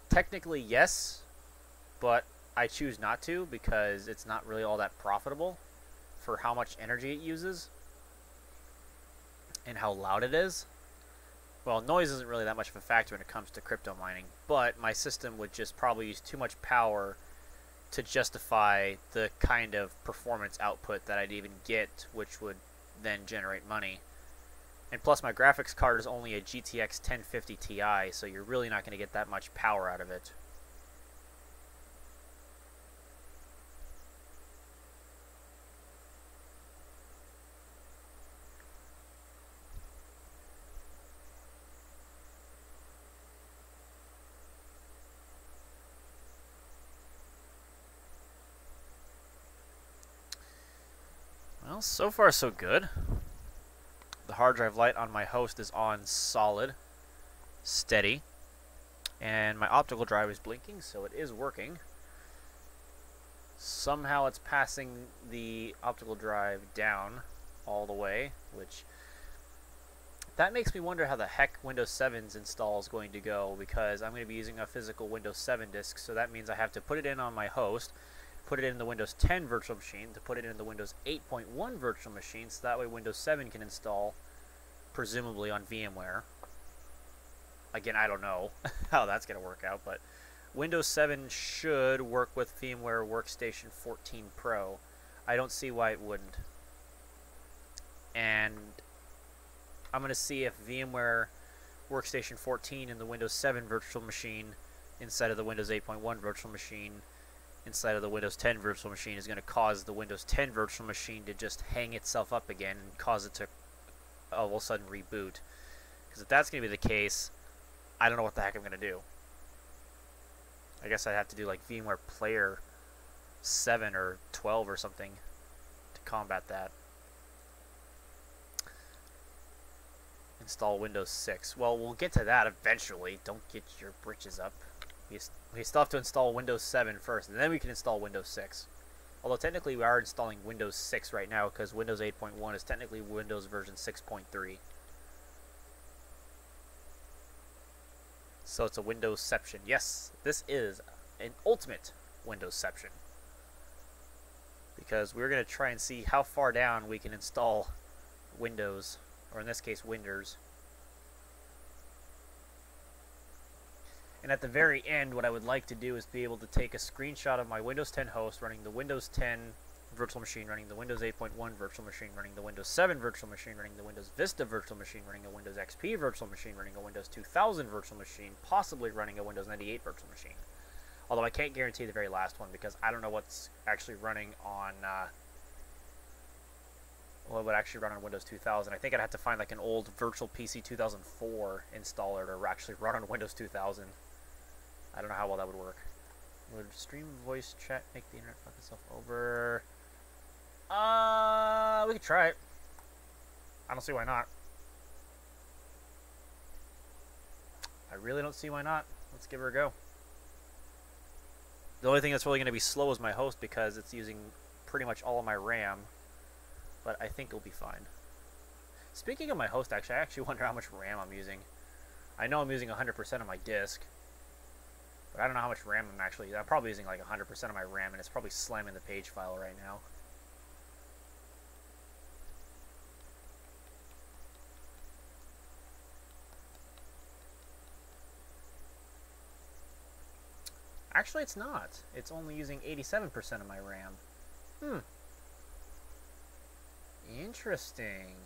Technically, yes. But I choose not to because it's not really all that profitable for how much energy it uses. And how loud it is. Well, noise isn't really that much of a factor when it comes to crypto mining. But my system would just probably use too much power to justify the kind of performance output that I'd even get, which would then generate money. And plus my graphics card is only a GTX 1050 Ti, so you're really not going to get that much power out of it. Well, so far so good. The hard drive light on my host is on solid, steady, and my optical drive is blinking, so it is working. Somehow it's passing the optical drive down all the way, which that makes me wonder how the heck Windows 7's install is going to go, because I'm going to be using a physical Windows 7 disk, so that means I have to put it in on my host, put it in the Windows 10 virtual machine, to put it in the Windows 8.1 virtual machine, so that way Windows 7 can install, presumably on VMware. Again, I don't know how that's going to work out, but Windows 7 should work with VMware Workstation 14 Pro. I don't see why it wouldn't. And I'm going to see if VMware Workstation 14 in the Windows 7 virtual machine inside of the Windows 8.1 virtual machine inside of the Windows 10 virtual machine is going to cause the Windows 10 virtual machine to just hang itself up again and cause it to all of a sudden reboot. Because if that's going to be the case, I don't know what the heck I'm going to do. I guess I'd have to do like VMware Player 7 or 12 or something to combat that. Install Windows 6. Well, we'll get to that eventually. Don't get your britches up. We still have to install Windows 7 first, and then we can install Windows 6. Although technically we are installing Windows 6 right now, because Windows 8.1 is technically Windows version 6.3. So it's a Windows-ception. Yes, this is an ultimate Windows-ception. Because we're going to try and see how far down we can install Windows, or in this case, Winders. And at the very end, what I would like to do is be able to take a screenshot of my Windows 10 host running the Windows 10 virtual machine, running the Windows 8.1 virtual machine, running the Windows 7 virtual machine, running the Windows Vista virtual machine, running a Windows XP virtual machine, running a Windows 2000 virtual machine, possibly running a Windows 98 virtual machine. Although I can't guarantee the very last one, because I don't know what's actually running on what would actually run on Windows 2000. I think I'd have to find like an old Virtual PC 2004 installer to actually run on Windows 2000. I don't know how well that would work. Would stream voice chat make the internet fuck itself over? We could try it. I don't see why not. I really don't see why not. Let's give her a go. The only thing that's really going to be slow is my host, because it's using pretty much all of my RAM. But I think it'll be fine. Speaking of my host, I actually wonder how much RAM I'm using. I know I'm using 100% of my disk, but I don't know how much RAM I'm actually using. I'm probably using like 100% of my RAM, and it's probably slamming the page file right now. Actually, it's not. It's only using 87% of my RAM. Interesting.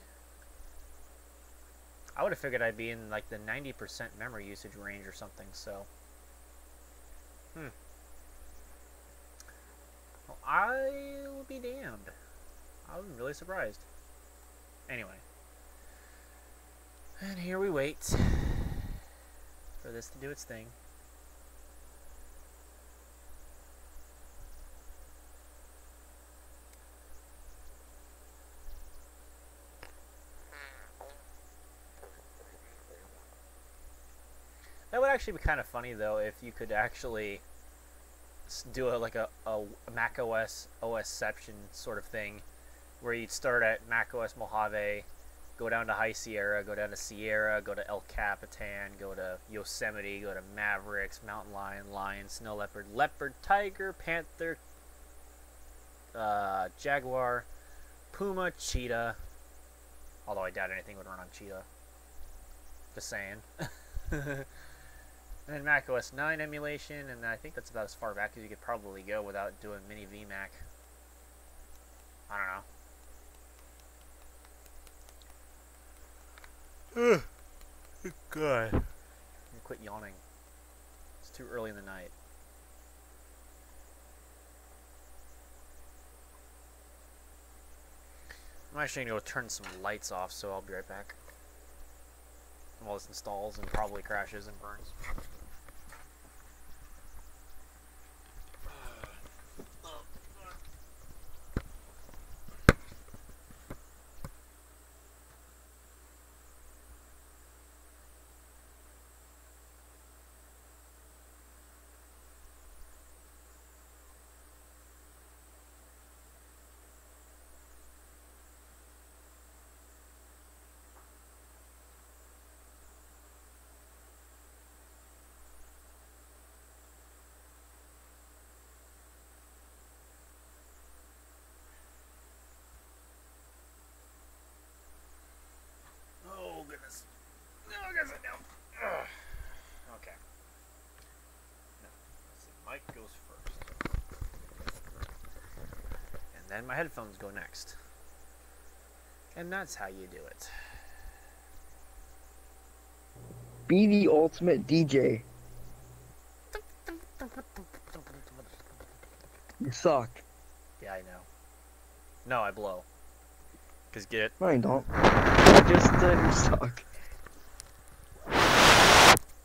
I would have figured I'd be in like the 90% memory usage range or something, so. Well, I'll be damned. I'm really surprised. Anyway. And here we wait for this to do its thing. That would actually be kind of funny, though, if you could actually do a Mac OS OS-ception sort of thing, where you'd start at Mac OS Mojave, go down to High Sierra, go down to Sierra, go to El Capitan, go to Yosemite, go to Mavericks, Mountain Lion, Lion, Snow Leopard, Leopard, Tiger, Panther, Jaguar, Puma, Cheetah. Although I doubt anything would run on Cheetah. Just saying. And then Mac OS 9 emulation, and I think that's about as far back as you could probably go without doing mini VMac. I don't know. Good. Quit yawning. It's too early in the night. I'm actually going to go turn some lights off, so I'll be right back. While this installs and probably crashes and burns. then my headphones go next. And that's how you do it. Be the ultimate DJ. You suck. Yeah, I know. No, I blow. Cause get it? No, you don't. I just said you suck.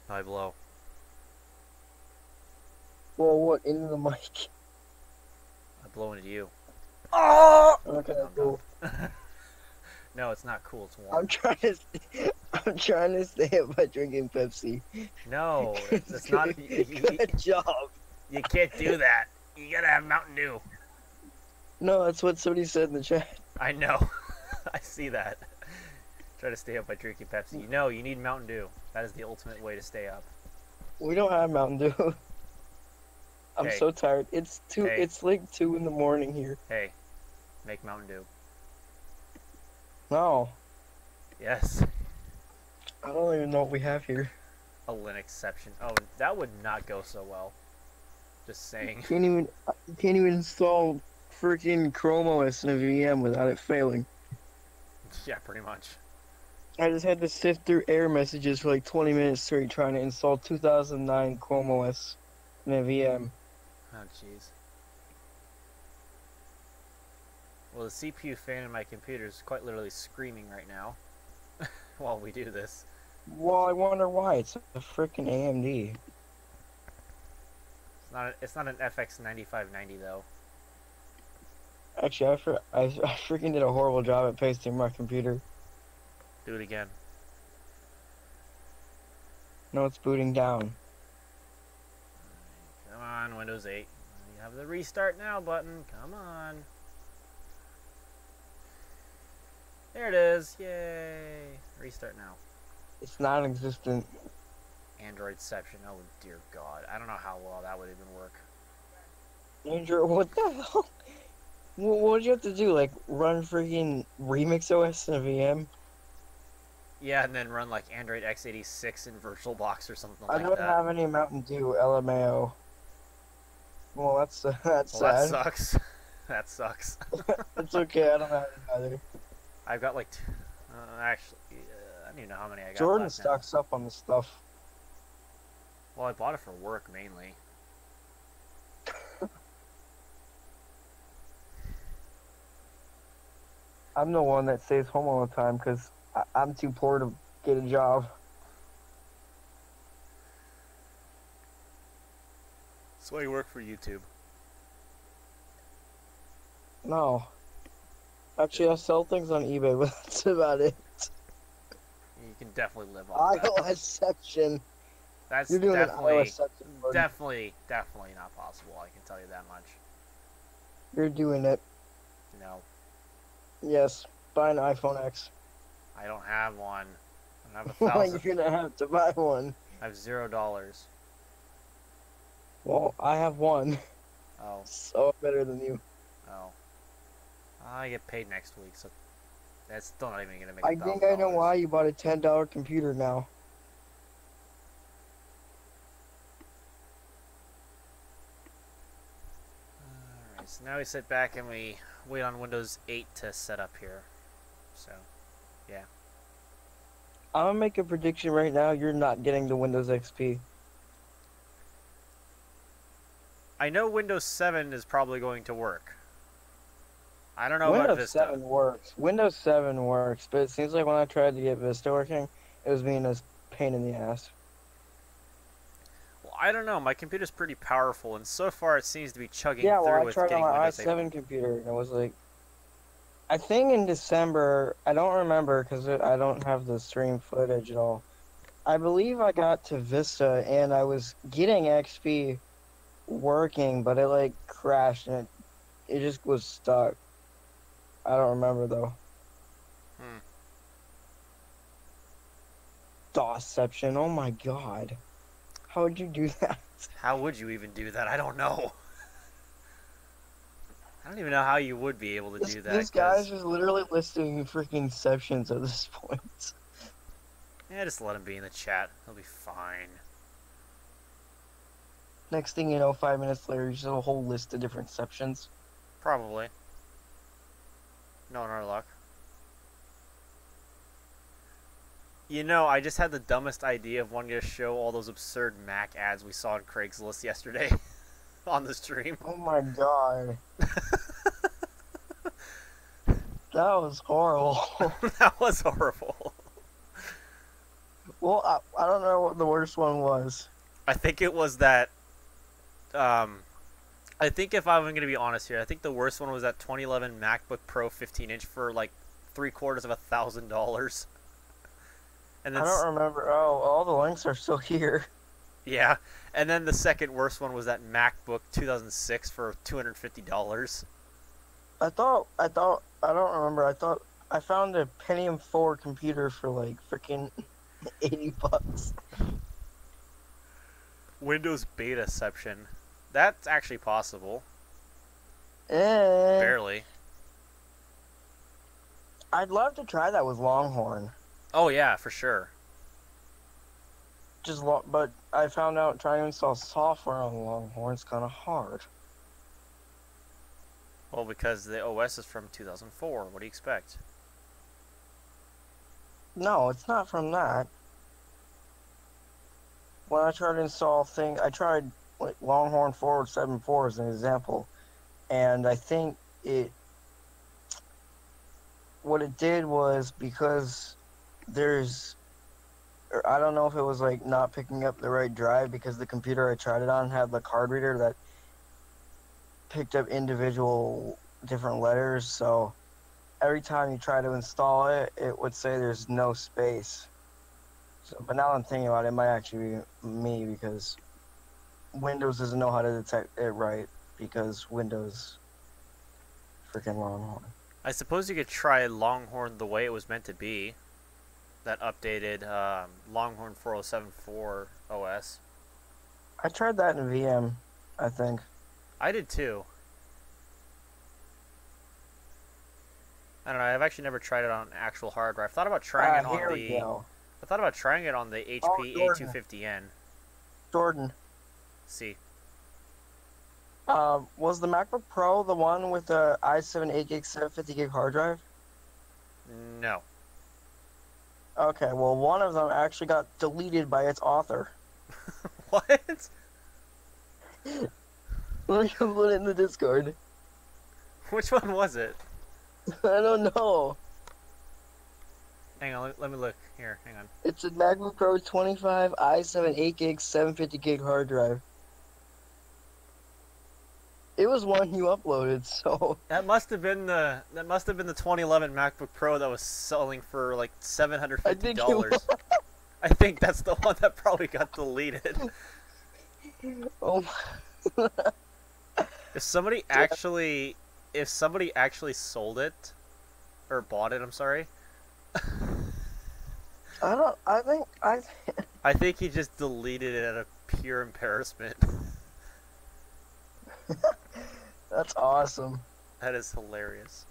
No, I blow. Well, what? Into the mic. I blow into you. Oh! Okay, No, cool. No, it's not cool. It's warm. I'm trying to stay up by drinking Pepsi. No, that's not. Good job. You can't do that. You gotta have Mountain Dew. No, that's what somebody said in the chat. I know. I see that. Try to stay up by drinking Pepsi. No, you need Mountain Dew. That is the ultimate way to stay up. We don't have Mountain Dew. I'm Hey. so tired. It's Hey. It's like 2 in the morning here. Hey, make Mountain Dew. No, Yes. I don't even know what we have here. A Linux-ception. Oh, that would not go so well. Just saying. You can't even install freaking Chrome OS in a VM without it failing. Yeah, pretty much. I just had to sift through error messages for like 20 minutes straight trying to install 2009 Chrome OS in a VM. Oh, jeez. Well, the CPU fan in my computer is quite literally screaming right now while we do this. Well, I wonder why. It's a freaking AMD. It's not an FX 9590 though. Actually, I freaking did a horrible job at pasting my computer. Do it again. No, it's booting down. Come on, Windows 8. You have the restart now button. Come on. There it is. Yay. Restart now. It's non-existent. Android-ception. Oh dear God. I don't know how well that would even work. Andrew, what the hell? What did you have to do? Like, run freaking Remix OS in a VM? Yeah, and then run like Android x86 in VirtualBox or something I like don't that. have any Mountain Dew LMAO. Well, that's Well, sad. that sucks. That sucks. It's okay, I don't have any either. I've got like, actually, I don't even know how many I got. Jordan left now. stocks up on the stuff. Well, I bought it for work mainly. I'm the one that stays home all the time because I'm too poor to get a job. That's why you work for YouTube. No. Actually, I sell things on eBay, but that's about it. You can definitely live off that. OS-ception. That's You're doing definitely, an OS-ception. definitely not possible. I can tell you that much. You're doing it. No, Yes. Buy an iPhone X. I don't have one. I don't have Well, 1,000. you're gonna have to buy one. I have $0. Well, I have one. Oh, So I'm better than you. oh. I get paid next week, so that's still not even gonna make. I think I know why you bought a $10 computer now. Alright, so now we sit back and we wait on Windows 8 to set up here. So, yeah. I'm gonna make a prediction right now. You're not getting the Windows XP. I know Windows 7 is probably going to work. I don't know about Windows Vista. 7 works. Windows 7 works, but it seems like when I tried to get Vista working, it was being a pain in the ass. Well, I don't know. My computer's pretty powerful, and so far it seems to be chugging Yeah, through well, I with tried on getting my Windows 8. i7 computer, and it was like, I think in December, I don't remember because I don't have the stream footage at all. I believe I got to Vista, and I was getting XP working, but it like crashed, and it just was stuck. I don't remember though. OS-ception, oh my god. How would you do that? How would you even do that? I don't know. I don't even know how you would be able to do that. This guy's just literally listing freaking sections at this point. Yeah, just let him be in the chat. He'll be fine. Next thing you know, 5 minutes later, just a whole list of different sections. Probably. No, no luck. You know, I just had the dumbest idea of wanting to show all those absurd Mac ads we saw on Craigslist yesterday on the stream. Oh my god. That was horrible. That was horrible. Well, I don't know what the worst one was. I think it was that. I think if I'm going to be honest here, I think the worst one was that 2011 MacBook Pro 15-inch for like $750,000. And I then don't remember. Oh, all the links are still here. yeah, and then the second worst one was that MacBook 2006 for $250. I don't remember. I found a Pentium 4 computer for like freaking $80. Windows Beta-ception. That's actually possible. Eh. Barely. I'd love to try that with Longhorn. Oh yeah, for sure. But I found out trying to install software on Longhorn's kind of hard. Well, because the OS is from 2004. What do you expect? No, it's not from that. When I tried to install I tried like Longhorn 474 as an example, and I think what it did was because I don't know if it was like not picking up the right drive because the computer I tried it on had the card reader that picked up individual different letters, so every time you try to install it, it would say there's no space. So, but now I'm thinking about it, it might actually be me because Windows doesn't know how to detect it right because Windows freaking Longhorn. I suppose you could try Longhorn the way it was meant to be. That updated Longhorn 4074 OS. I tried that in VM, I think. I did too. I don't know. I've actually never tried it on actual hardware. I've thought about trying it on here we the. go. I thought about trying it on the HP A250N. Jordan. See. Was the MacBook Pro the one with the i7 8GB 750GB hard drive? No. Okay, well, one of them actually got deleted by its author. What? Let me put it in the Discord. Which one was it? I don't know. Hang on, let me look. Here, hang on. It's a MacBook Pro 25 i7 8GB 750GB hard drive. It was one you uploaded, so That must have been the 2011 MacBook Pro that was selling for like $750. I think that's the one that probably got deleted. Oh my. If somebody actually sold it or bought it, I'm sorry. I think he just deleted it out of pure embarrassment. That's awesome. That is hilarious.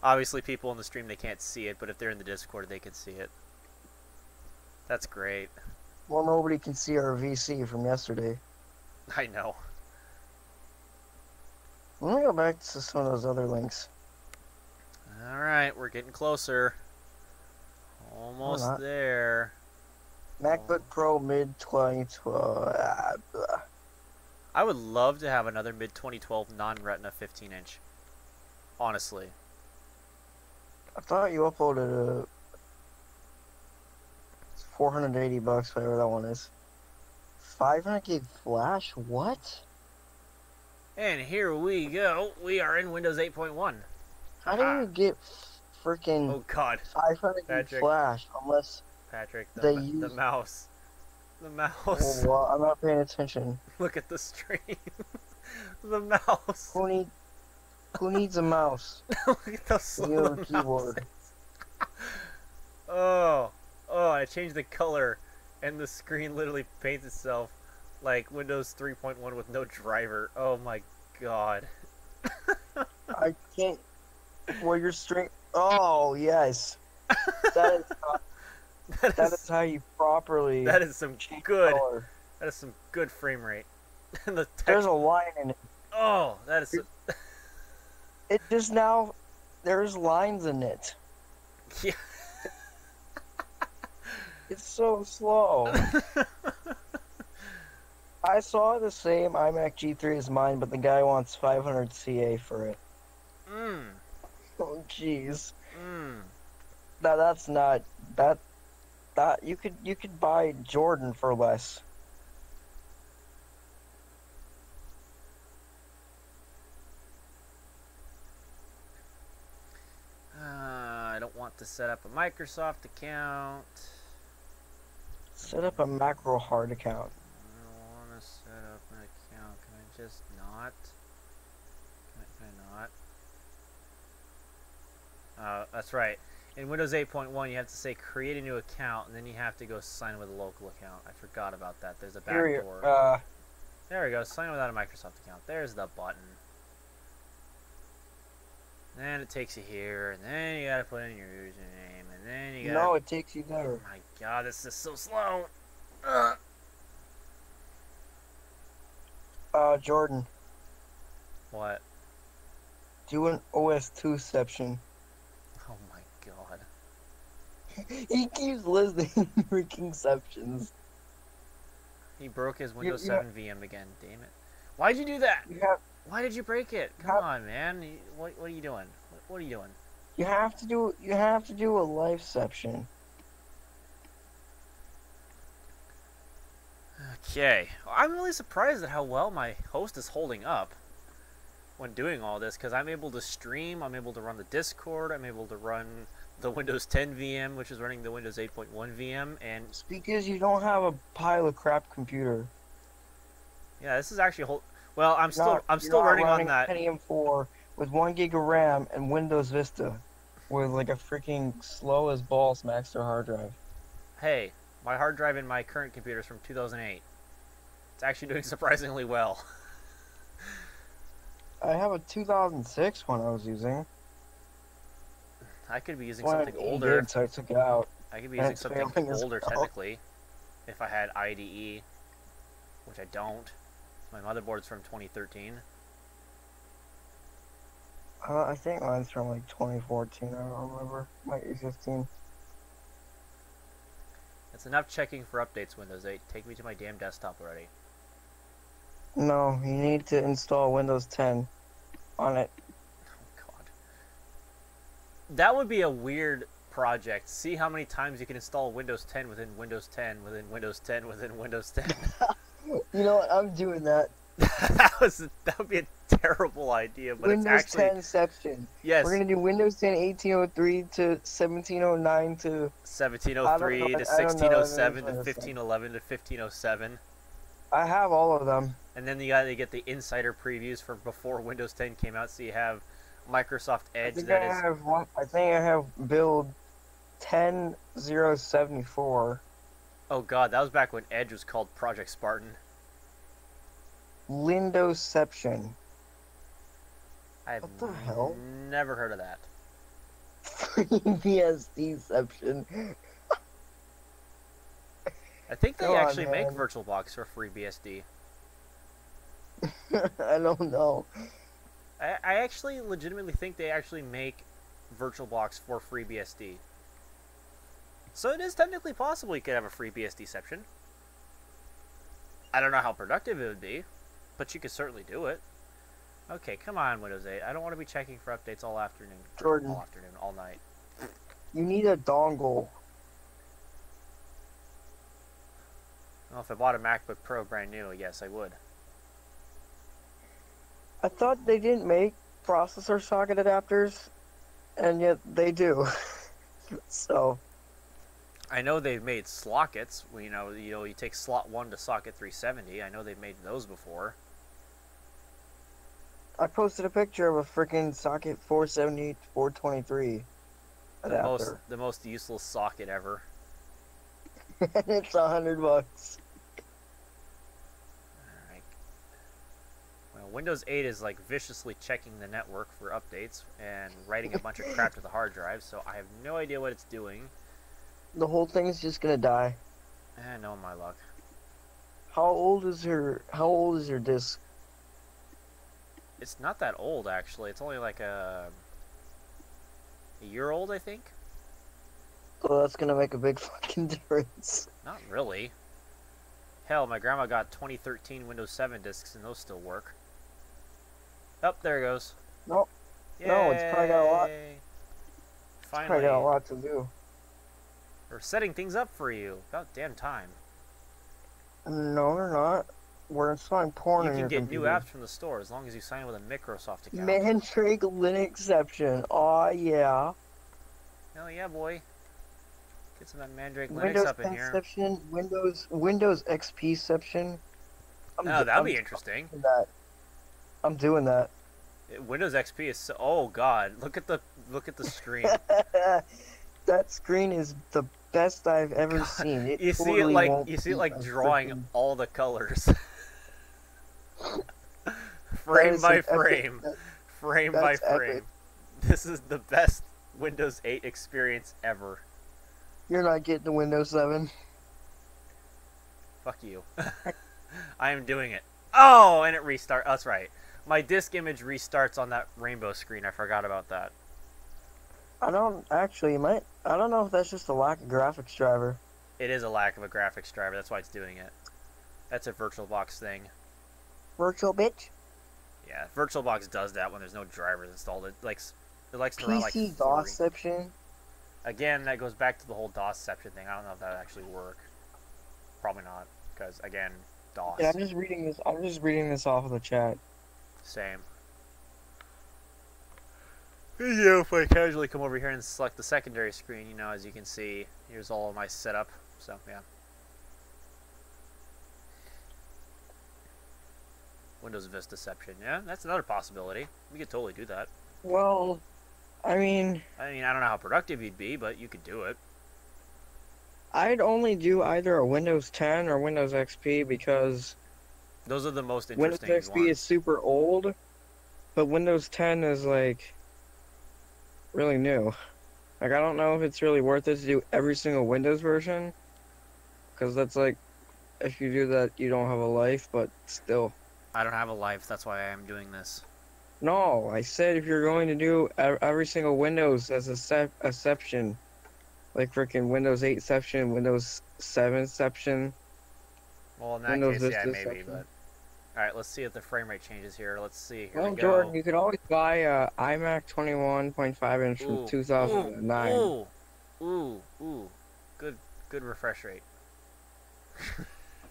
Obviously, people in the stream, they can't see it, but if they're in the Discord, they can see it. That's great. Well, nobody can see our VC from yesterday. I know. Let me go back to some of those other links. Alright, we're getting closer. Almost there. MacBook Pro mid 2012. I would love to have another mid-2012 non-Retina 15-inch. Honestly. I thought you uploaded a... It's $480, whatever that one is. 500GB flash? What? And here we go. We are in Windows 8.1. How do you get freaking Oh god. 500GB flash unless Patrick, they the use... mouse. The mouse. Oh, well, I'm not paying attention. Look at the stream. The mouse. Who needs a mouse? Look at those slow keyboard. Oh, I changed the color, and the screen literally paints itself like Windows 3.1 with no driver. Oh my god. I can't. Well, you're straight. Oh yes. That is how you properly. That is some good. Color. That is some good frame rate. And the There's a line in it. Oh, that is. It just now, there's lines in it. Yeah. It's so slow. I saw the same iMac G3 as mine, but the guy wants 500 CA for it. Mmm. Oh, jeez. Mmm. That's not that that you could buy Jordan for less. I don't want to set up a Microsoft account. Set up a macro hard account. I don't want to set up an account. Can I just not? Can I not? That's right. In Windows 8.1, you have to say create a new account, and then you have to go sign with a local account. I forgot about that. There's a back door. There we go. Sign without a Microsoft account. There's the button. Then it takes you here, and then you gotta put in your username, and then you gotta... No, it takes you there. Oh my god, this is so slow. Jordan, What? do an OS-ception. Oh my god. He keeps listing freaking exceptions. He broke his Windows 7 VM again. Damn it. Why'd you do that? Why did you break it? Come on, man. What are you doing? What are you doing? You have to do a lifeception. Okay. I'm really surprised at how well my host is holding up when doing all this, because I'm able to stream, I'm able to run the Discord, I'm able to run the Windows 10 VM, which is running the Windows 8.1 VM, and... It's because you don't have a pile of crap computer. Yeah, this is actually... Well, I'm still running on that Pentium 4 with 1 gig of RAM and Windows Vista with like a freaking slow as balls Maxter hard drive. Hey, my hard drive in my current computer is from 2008. It's actually doing surprisingly well. I have a 2006 one I was using. I could be using something older. So I took it out. I could be using something older technically if I had IDE, which I don't. My motherboard's from 2013. I think mine's from like 2014. I don't remember. Might be 15. It's enough checking for updates, Windows 8. Take me to my damn desktop already. No, you need to install Windows 10 on it. Oh god. That would be a weird project. See how many times you can install Windows 10 within Windows 10 within Windows 10 within Windows 10. You know what? I'm doing that. that would be a terrible idea, but Windows it's actually 10ception. Yes. We're gonna do Windows 10 1803 to 1709 to 1703 to 1607 to 1511 to 1507. I have all of them. And then you gotta get the insider previews for before Windows 10 came out, so you have Microsoft Edge. I think I have build 10074. Oh god, that was back when Edge was called Project Spartan. Windowsception. I have What the hell? never heard of that. FreeBSDception. I think they actually make VirtualBox for FreeBSD. I don't know. I actually legitimately think they actually make VirtualBox for FreeBSD. So it is technically possible you could have a FreeBSDception. I don't know how productive it would be, but you could certainly do it. Okay, come on, Windows 8. I don't want to be checking for updates all afternoon. Jordan. All afternoon, all night. You need a dongle. Well, if I bought a MacBook Pro brand new, yes, I would. I thought they didn't make processor socket adapters, and yet they do. So... I know they've made slockets. You know, you take slot 1 to socket 370. I know they've made those before. I posted a picture of a freaking socket 470 423 adapter. The most useless socket ever. And it's $100. Alright. Well, Windows 8 is like viciously checking the network for updates and writing a bunch of crap to the hard drive, so I have no idea what it's doing. The whole thing's just gonna die. No, my luck. How old is your disk? It's not that old, actually. It's only like a year old, I think. So that's gonna make a big fucking difference. Not really. Hell, my grandma got 2013 Windows 7 discs, and those still work. Oh, there it goes. No, Yay! no, it's probably got a lot. It's probably got a Finally, lot to do. we're setting things up for you. About damn time. No, they're not. We're installing porn You in can your get new computer. apps from the store as long as you sign in with a Microsoft account. Mandrake Linux-ception. Aw, yeah. Hell yeah, boy. Get some of that Mandrake Linux Windows up in here. 10-ception, Windows XP-ception. Oh, that'll be interesting. Doing that. I'm doing that. Windows XP is so, oh god, look at the screen. That screen is the best I've ever God, seen. It you see it totally like won't you see it be like a drawing freaking- all the colors. That Frame is by an epic- frame. that- Frame by that's frame. epic. This is the best Windows 8 experience ever. You're not getting the Windows 7. Fuck you. I am doing it. Oh, and it restarts. That's right. My disk image restarts on that rainbow screen. I forgot about that. I don't actually. I don't know if that's just a lack of graphics driver. It is a lack of a graphics driver. That's why it's doing it. That's a VirtualBox thing. Virtual bitch. Yeah, VirtualBox does that when there's no drivers installed. It likes to run like PC 3. DOS-ception. Again, that goes back to the whole DOS-ception thing. I don't know if that would actually work. Probably not, because again, DOS. Yeah, I'm just reading this. I'm just reading this off of the chat. Same. Yeah, if I casually come over here and select the secondary screen, you know, as you can see, here's all of my setup. So, yeah. Windows Vista-ception. Yeah, that's another possibility. We could totally do that. Well, I mean, I don't know how productive you'd be, but you could do it. I'd only do either a Windows 10 or Windows XP because Those are the most Windows interesting XP is ones. super old, but Windows 10 is like really new. Like, I don't know if it's really worth it to do every single Windows version, because that's like, if you do that, you don't have a life, but still. I don't have a life, that's why I am doing this. No, I said if you're going to do every single Windows as a ception, like freaking Windows 8-ception, Windows 7-ception. Well, in that Windows case, yeah, Vista maybe, section. but... Alright, let's see if the frame rate changes here. Let's see. Here Well, we go. Jordan, you could always buy a iMac 21.5 inch from Ooh, 2009. Ooh. Good refresh rate.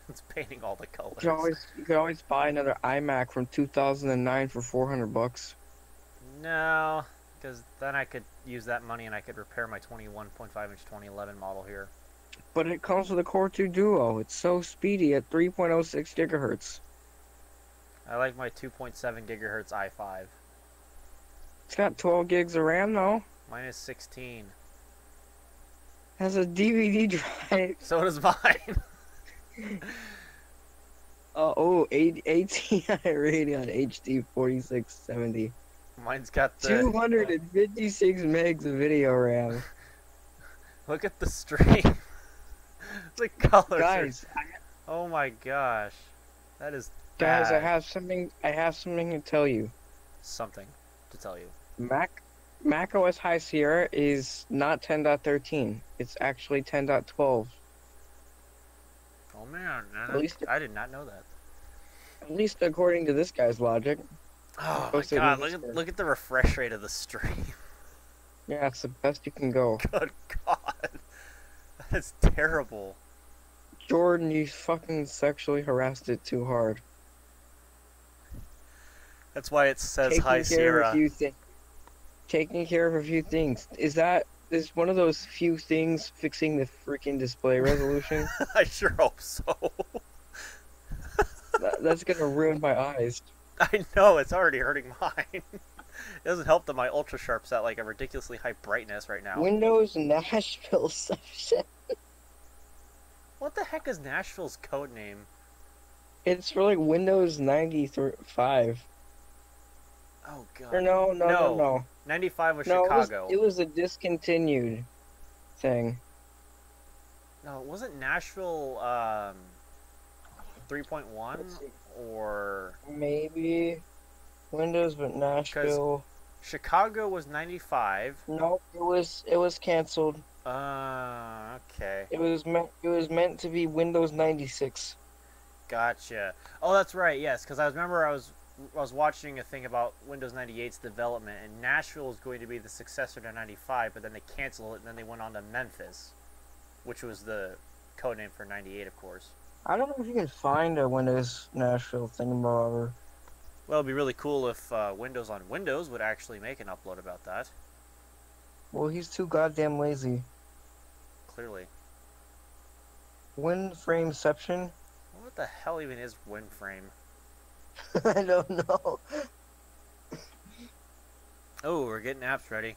It's painting all the colors. You could always buy another iMac from 2009 for $400. No, because then I could use that money and I could repair my 21.5-inch 2011 model here. But it comes with a Core 2 Duo. It's so speedy at 3.06 gigahertz. I like my 2.7 gigahertz i5. It's got 12 gigs of RAM though. Mine is 16. Has a DVD drive. So does mine. ATI Radeon HD 4670. Mine's got the... 256 megs of video RAM. Look at the stream. The colors Guys, are... Oh my gosh. That is guys, bad. I have something to tell you. Something to tell you. Mac OS High Sierra is not 10.13. It's actually 10.12. Oh man, At least- I did not know that. At least according to this guy's logic. Oh my Posted god, in Discord. look at the refresh rate of the stream. Yeah, it's the best you can go. Good god. That's terrible. Jordan, you fucking sexually harassed it too hard. That's why it says High Taking care of a Sierra. few things. Taking care of a few things. Is one of those few things fixing the freaking display resolution? I sure hope so. That's gonna ruin my eyes. I know, it's already hurting mine. It doesn't help that my ultra sharp's at like a ridiculously high brightness right now. Windows Nashville section. What the heck is Nashville's code name? It's for like Windows 95. Oh god. Or no. 95 was No, Chicago. it was a discontinued thing. No, wasn't Nashville 3.1 Let's see. or Maybe Windows, but Because Nashville. Chicago was 95. Nope, it was canceled. Okay. It was meant to be Windows 96. Gotcha. Oh, that's right. Yes, because I remember I was watching a thing about Windows 98's development, and Nashville was going to be the successor to 95, but then they canceled it, and then they went on to Memphis, which was the code name for 98, of course. I don't know if you can find a Windows Nashville thingamabobber. Well, it'd be really cool if Windows on Windows would actually make an upload about that. Well, he's too goddamn lazy. Clearly. WinFrameception? What the hell even is WinFrame? I don't know. Oh, we're getting apps ready.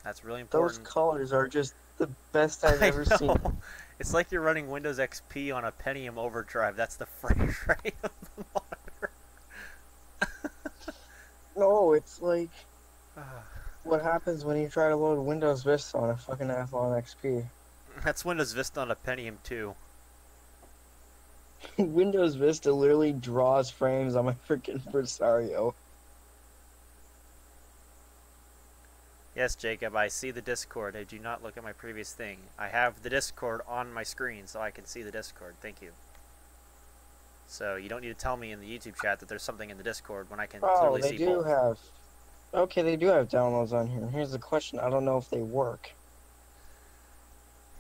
That's really Those important. colors are just the best I've I ever know. seen. It's like you're running Windows XP on a Pentium overdrive. That's the frame rate of the monitor. No, it's like what happens when you try to load Windows Vista on a fucking Athlon XP. That's Windows Vista on a Pentium 2. Windows Vista literally draws frames on my freaking Presario. Yes, Jacob, I see the Discord. I do not look at my previous thing. I have the Discord on my screen so I can see the Discord. Thank you. So you don't need to tell me in the YouTube chat that there's something in the Discord when I can Oh, clearly they see do both. have. Okay, they do have downloads on here. Here's the question: I don't know if they work.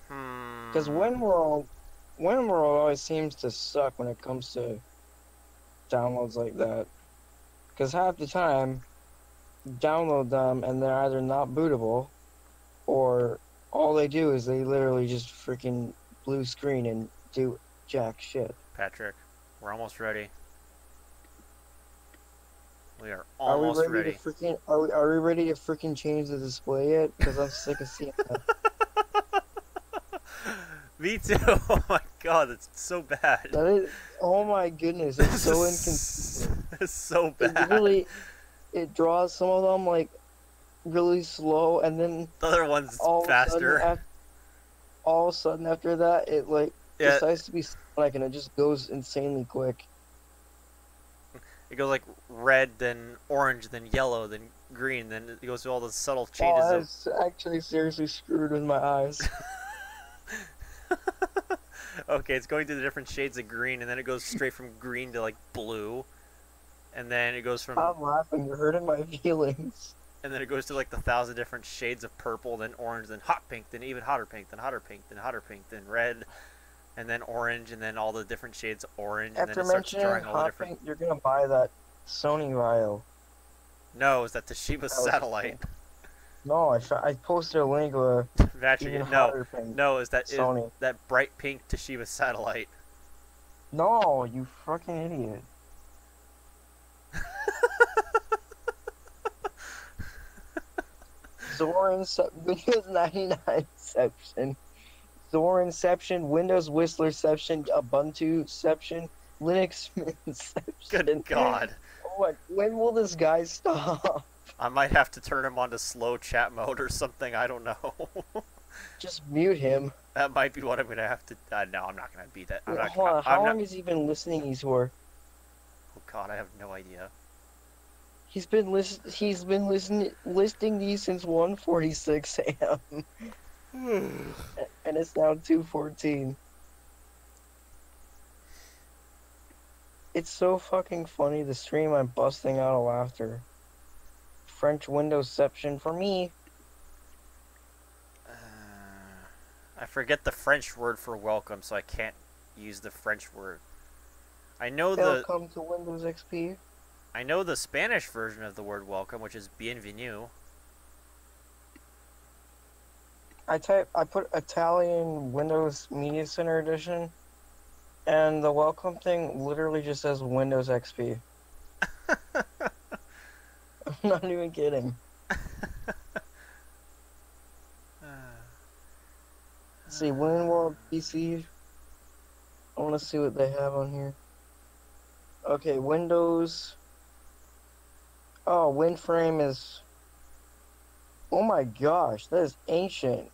Because WinWorld always seems to suck when it comes to downloads like that. Because half the time, download them and they're either not bootable, or all they do is they literally just freaking blue screen and do jack shit. Patrick, we're almost ready. We are Are we almost ready ready. to freaking are we ready to freaking change the display yet? Because I'm sick of seeing that. Me too. Oh my god, that's so bad. That is, oh my goodness, it's so inconsistent. It's so It bad. really, it draws some of them like really slow, and then The other one's all faster. of a sudden after that, it like Yeah, decides to be Sonic, and it just goes insanely quick. it goes like red, then orange, then yellow, then green, then it goes through all the subtle Oh, changes of. that's actually seriously screwed with my eyes. Okay, it's going through the different shades of green, and then it goes straight from green to like blue, and then it goes from, I'm laughing. You're hurting my feelings. and then it goes to like the 1,000 different shades of purple, then orange, then hot pink, then even hotter pink, then hotter pink, then hotter pink, then red, and then orange, and then all the different shades of orange, and After then it starts mentioning drawing all the hot different. pink, you're gonna buy that Sony Vaio. No, is that Toshiba was satellite? No, I posted a link with Patrick, even no, hotter pink. no, is Sony. that bright pink Toshiba satellite? No, you fucking idiot. Windows 99-ception. Zorinception, Windows Whistlerception, Ubuntuception, Linux-ception. Good God. What? When will this guy stop? I might have to turn him on to slow chat mode or something. I don't know. Just mute him. That might be what I'm gonna have to. No, I'm not gonna be that. I'm not. Hold on, I'm how not. long has he been listening these for? Oh God, I have no idea. He's been listing these since 1:46 a.m. and it's now 2:14. It's so fucking funny. The stream, I'm busting out of laughter. French Windowsception for me. I forget the French word for welcome, so I can't use the French word. I know Welcome to Windows XP. I know the Spanish version of the word welcome, which is bienvenue. I put Italian Windows Media Center Edition, and the welcome thing literally just says Windows XP. I'm not even kidding. Let's see, WinWorld PC. I want to see what they have on here. Okay, Windows. Oh, WinFrame is. Oh my gosh, that is ancient.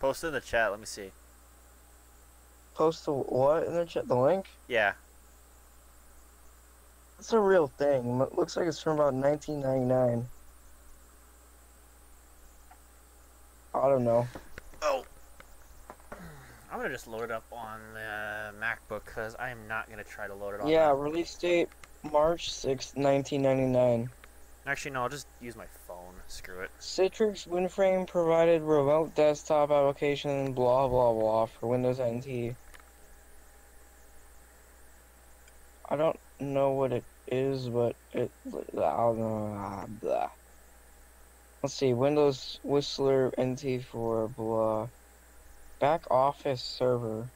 Post it in the chat. Let me see. Post the what in the chat? The link? Yeah. It's a real thing. Looks like it's from about 1999. I don't know. Oh! I'm gonna just load it up on the MacBook because I am not gonna try to load it on Yeah, the. release date March 6th, 1999. Actually, no, I'll just use my phone. Screw it. Citrix WinFrame provided remote desktop application blah blah blah for Windows NT. I don't know what it is, but blah. Let's see, Windows Whistler NT for blah. Back office server.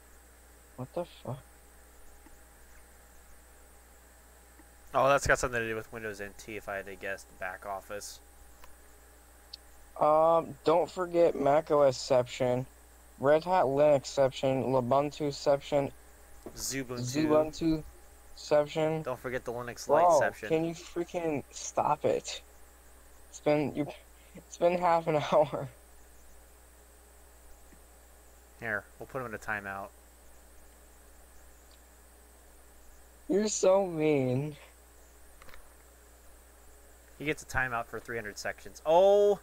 What the fuck? Oh, that's got something to do with Windows NT. If I had to guess, back office. Don't forget Mac OS-ception, Red Hat Linux-ception, Ubuntu-ception, Zubuntu. Xubuntu-ception. Don't forget the Linux Bro, Liteception. can you freaking stop it? It's been half an hour. Here, we'll put him in a timeout. You're so mean. He gets a timeout for 300 sections. Oh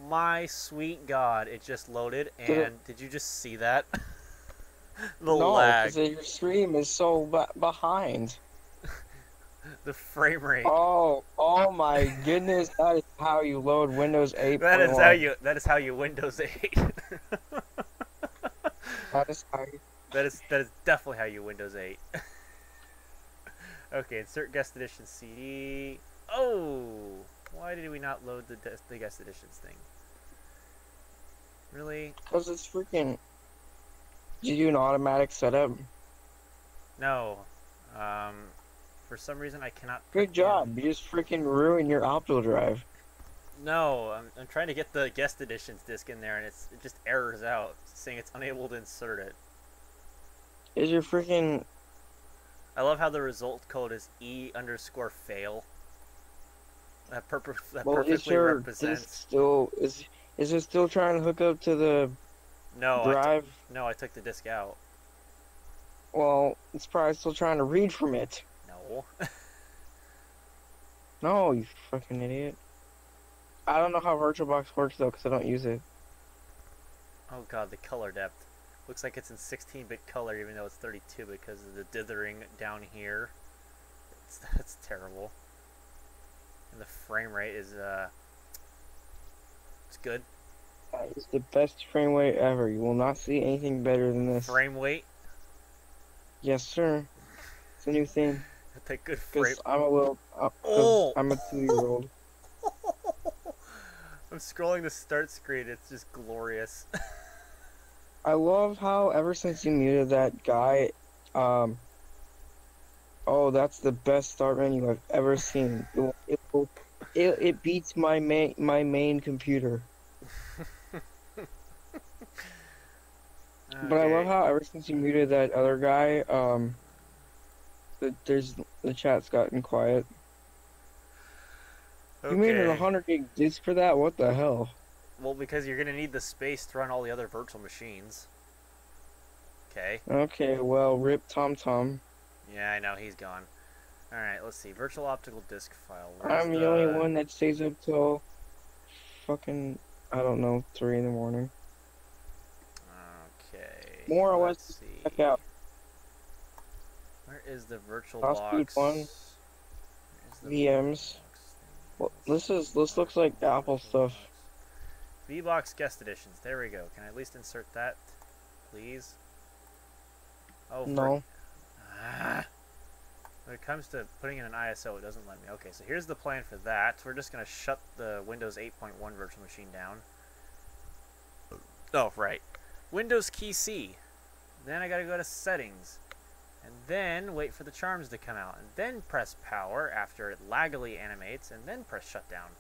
my sweet god, it just loaded, and did you just see that? The No, lag. because your stream is so behind. The frame rate. Oh my goodness, that is how you load Windows 8.1. That is how you Windows 8. That is how you... That is definitely how you Windows 8. Okay, insert guest edition CD. Oh, why did we not load the guest editions thing? Really? Because it's freaking... Did you do an automatic setup? No. For some reason I cannot. Good job. You just freaking ruined your optical drive. No, I'm trying to get the guest editions disc in there, and it just errors out, saying it's unable to insert it. Is your freaking... I love how the result code is E_fail. That perfectly represents. Disc still is it still trying to hook up to the drive? No, I took the disc out. Well, it's probably still trying to read from it. No. No, you fucking idiot. I don't know how VirtualBox works though, because I don't use it. Oh god, the color depth. Looks like it's in 16-bit color, even though it's 32 because of the dithering down here. That's terrible. And the frame rate is, it's good. That is the best frame rate ever. You will not see anything better than this. Frame weight? Yes, sir. It's a new thing. Take good frame. I'm a 2-year-old. I'm scrolling the start screen. It's just glorious. I love how ever since you muted that guy, oh, that's the best start menu I've ever seen. It beats my main computer. Okay. But I love how ever since you muted that other guy, the chat's gotten quiet. Okay. You made a 100 gig disk for that? What the hell? Well, because you're gonna need the space to run all the other virtual machines. Okay. Okay, well, rip TomTom. Yeah, I know, he's gone. Alright, let's see. Virtual optical disk file. I'm the only one that stays up till fucking, I don't know, 3 in the morning. Okay. More or let's less, see. check out. Where is the virtual Speed box? 1, VMs. Well, this looks like Apple stuff. VBox guest editions. There we go. Can I at least insert that, please? Oh, no. When it comes to putting in an ISO, it doesn't let me. Okay, so here's the plan for that. We're just going to shut the Windows 8.1 virtual machine down. Oh, right. Windows key C. Then I got to go to settings. And then wait for the charms to come out. And then press power after it laggily animates. And then press shutdown.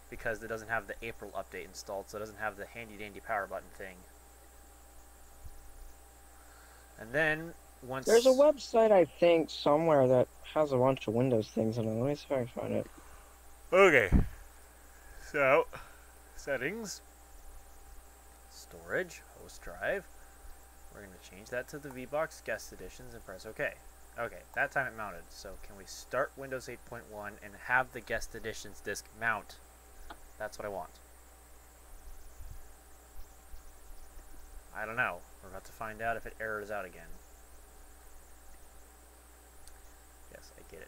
Because it doesn't have the April update installed, so it doesn't have the handy-dandy power button thing. And then, once... There's a website, I think, somewhere that has a bunch of Windows things on it. Let me see if I can find it. Okay. So, settings. Storage, host drive. We're going to change that to the VBox guest editions and press OK. Okay, that time it mounted. So can we start Windows 8.1 and have the guest editions disk mount? That's what I want. I don't know. We're about to find out if it errors out again. Yes, I get it.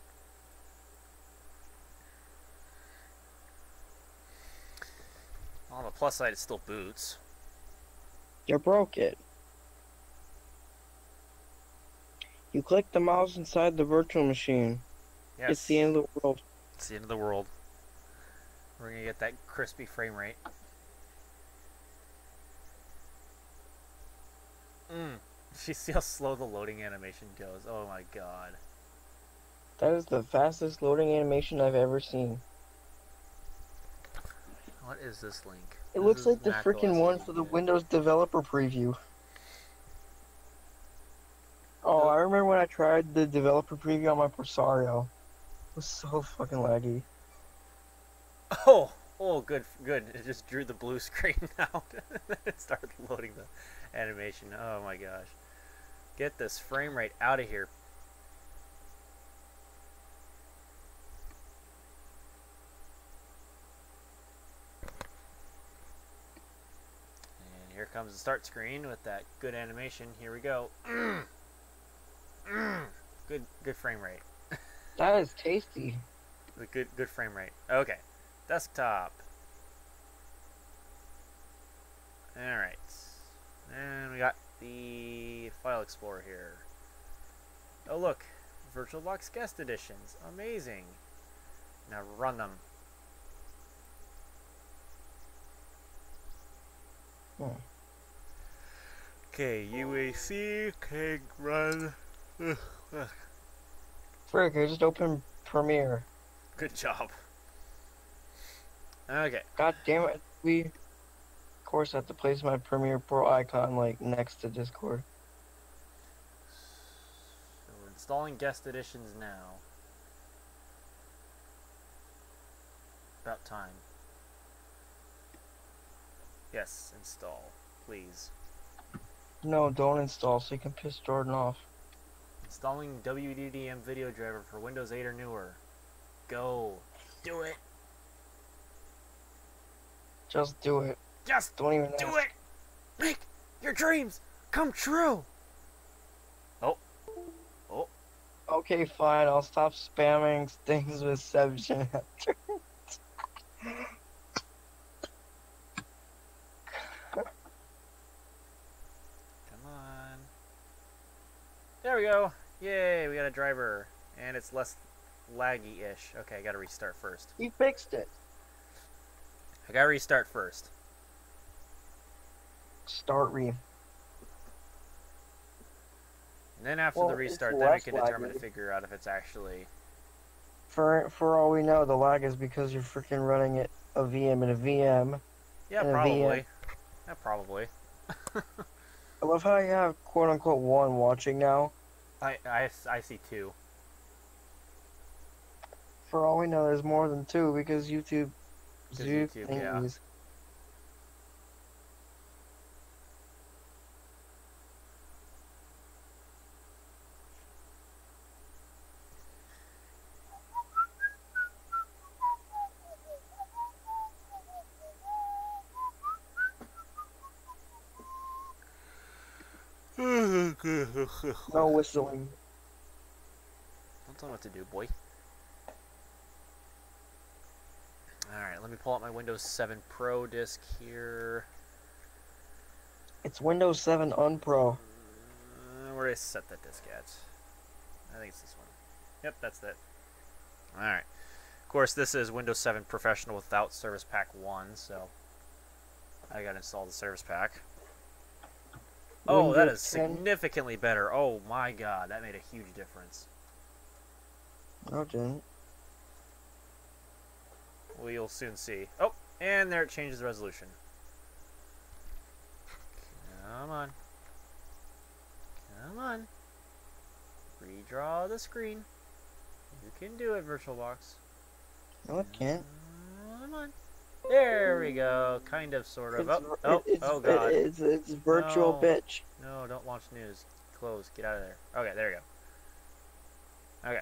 On the plus side, it still boots. You broke it. You click the mouse inside the virtual machine. Yes. It's the end of the world. It's the end of the world. We're going to get that crispy frame rate. You see how slow the loading animation goes. Oh my god. That is the fastest loading animation I've ever seen. What is this link? It This looks is like the Mac freaking OS one for the Video. Windows developer preview. Oh, I remember when I tried the developer preview on my Presario. It was so fucking laggy. Oh, good. It just drew the blue screen out. It started loading the animation. Oh my gosh. Get this frame rate out of here. And here comes the start screen with that good animation. Here we go. Good frame rate. That is tasty. Good frame rate. Okay. Desktop. Alright. And we got the File Explorer here. Oh look. VirtualBox Guest Editions. Amazing. Now run them. Okay, UAC, okay, run. Frick, I just opened Premiere. Good job. Okay. God damn it. We, of course, have to place my Premiere Pro icon, like, next to Discord. So we're installing guest editions now. About time. Yes, install, please. No, don't install so you can piss Jordan off. Installing WDDM video driver for Windows 8 or newer. Go. Do it. Just do it. Just Don't even do ask. it. Make your dreams come true. Oh. Oh. Okay, fine. I'll stop spamming things with 'ception after. Come on. There we go. Yay, we got a driver. And it's less laggy-ish. Okay, I gotta restart first. He fixed it. I gotta restart first. Start re. And then after Well, the it's restart, then we less can determine laggy. to figure out if it's actually... For all we know, the lag is because you're freaking running it a VM and a VM. Yeah, and a probably. VM. Yeah, probably. I love how you have quote unquote one watching now. I see two. For all we know, there's more than two because YouTube. Because Zoo YouTube, yeah. thingies. No whistling. Don't tell me what to do, boy. Alright, let me pull out my Windows 7 Pro disk here. It's Windows 7 Unpro. Where did I set that disk at? I think it's this one. Yep, that's it. Alright. Of course, this is Windows 7 Professional without Service Pack 1, so I gotta install the Service Pack. Oh, that is 10. significantly better. Oh my god, that made a huge difference. No, it didn't. We'll soon see. Oh, and there it changes the resolution. Come on. Come on. Redraw the screen. You can do it, VirtualBox. No, it can't. Come on. There we go. Kind of, sort of. Oh god. It's virtual, No. bitch. No, don't launch news. Close. Get out of there. Okay, there you go. Okay.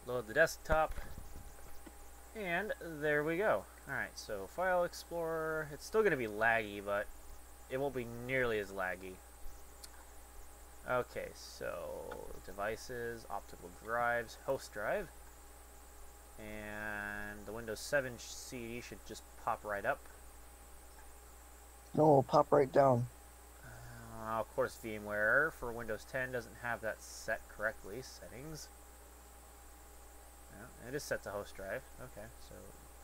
Load the desktop. And there we go. Alright, so File Explorer. It's still going to be laggy, but it won't be nearly as laggy. Okay, so devices, optical drives, host drive. And the Windows 7 CD should just pop right up. No, it'll pop right down. Of course, VMware for Windows 10 doesn't have that set correctly. Settings. Yeah, it is set to host drive. Okay, so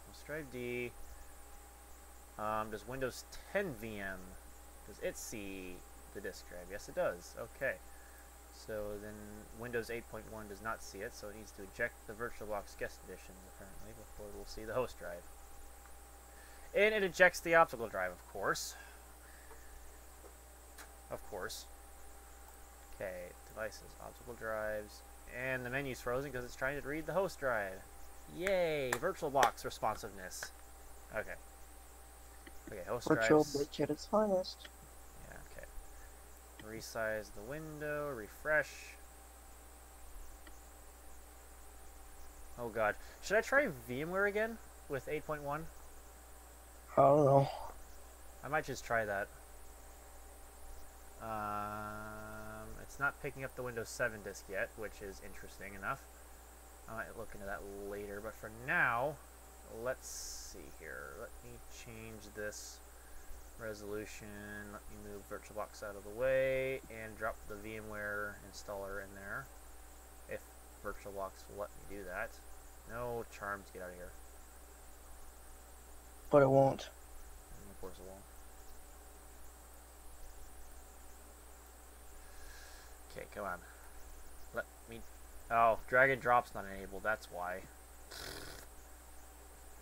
host drive D. Does Windows 10 VM, does it see the disk drive? Yes, it does. Okay. So then Windows 8.1 does not see it, so it needs to eject the VirtualBox Guest Editions, apparently, before it will see the host drive. And it ejects the optical drive, of course. Of course. Okay, devices, optical drives, and the menu's frozen because it's trying to read the host drive. Yay, VirtualBox responsiveness. Okay. Okay, host Virtual drives. bitch at its finest. Yeah, okay. Resize the window, refresh. Oh god. Should I try VMware again with 8.1? I don't know. I might just try that. It's not picking up the Windows 7 disk yet, which is interesting enough. I might look into that later, but for now, let's see here. Let me change this resolution. Let me move VirtualBox out of the way and drop the VMware installer in there. If VirtualBox will let me do that. No charms, get out of here. But it won't. And of course it won't. Okay, come on. Let me... Oh, drag and drop's not enabled, that's why.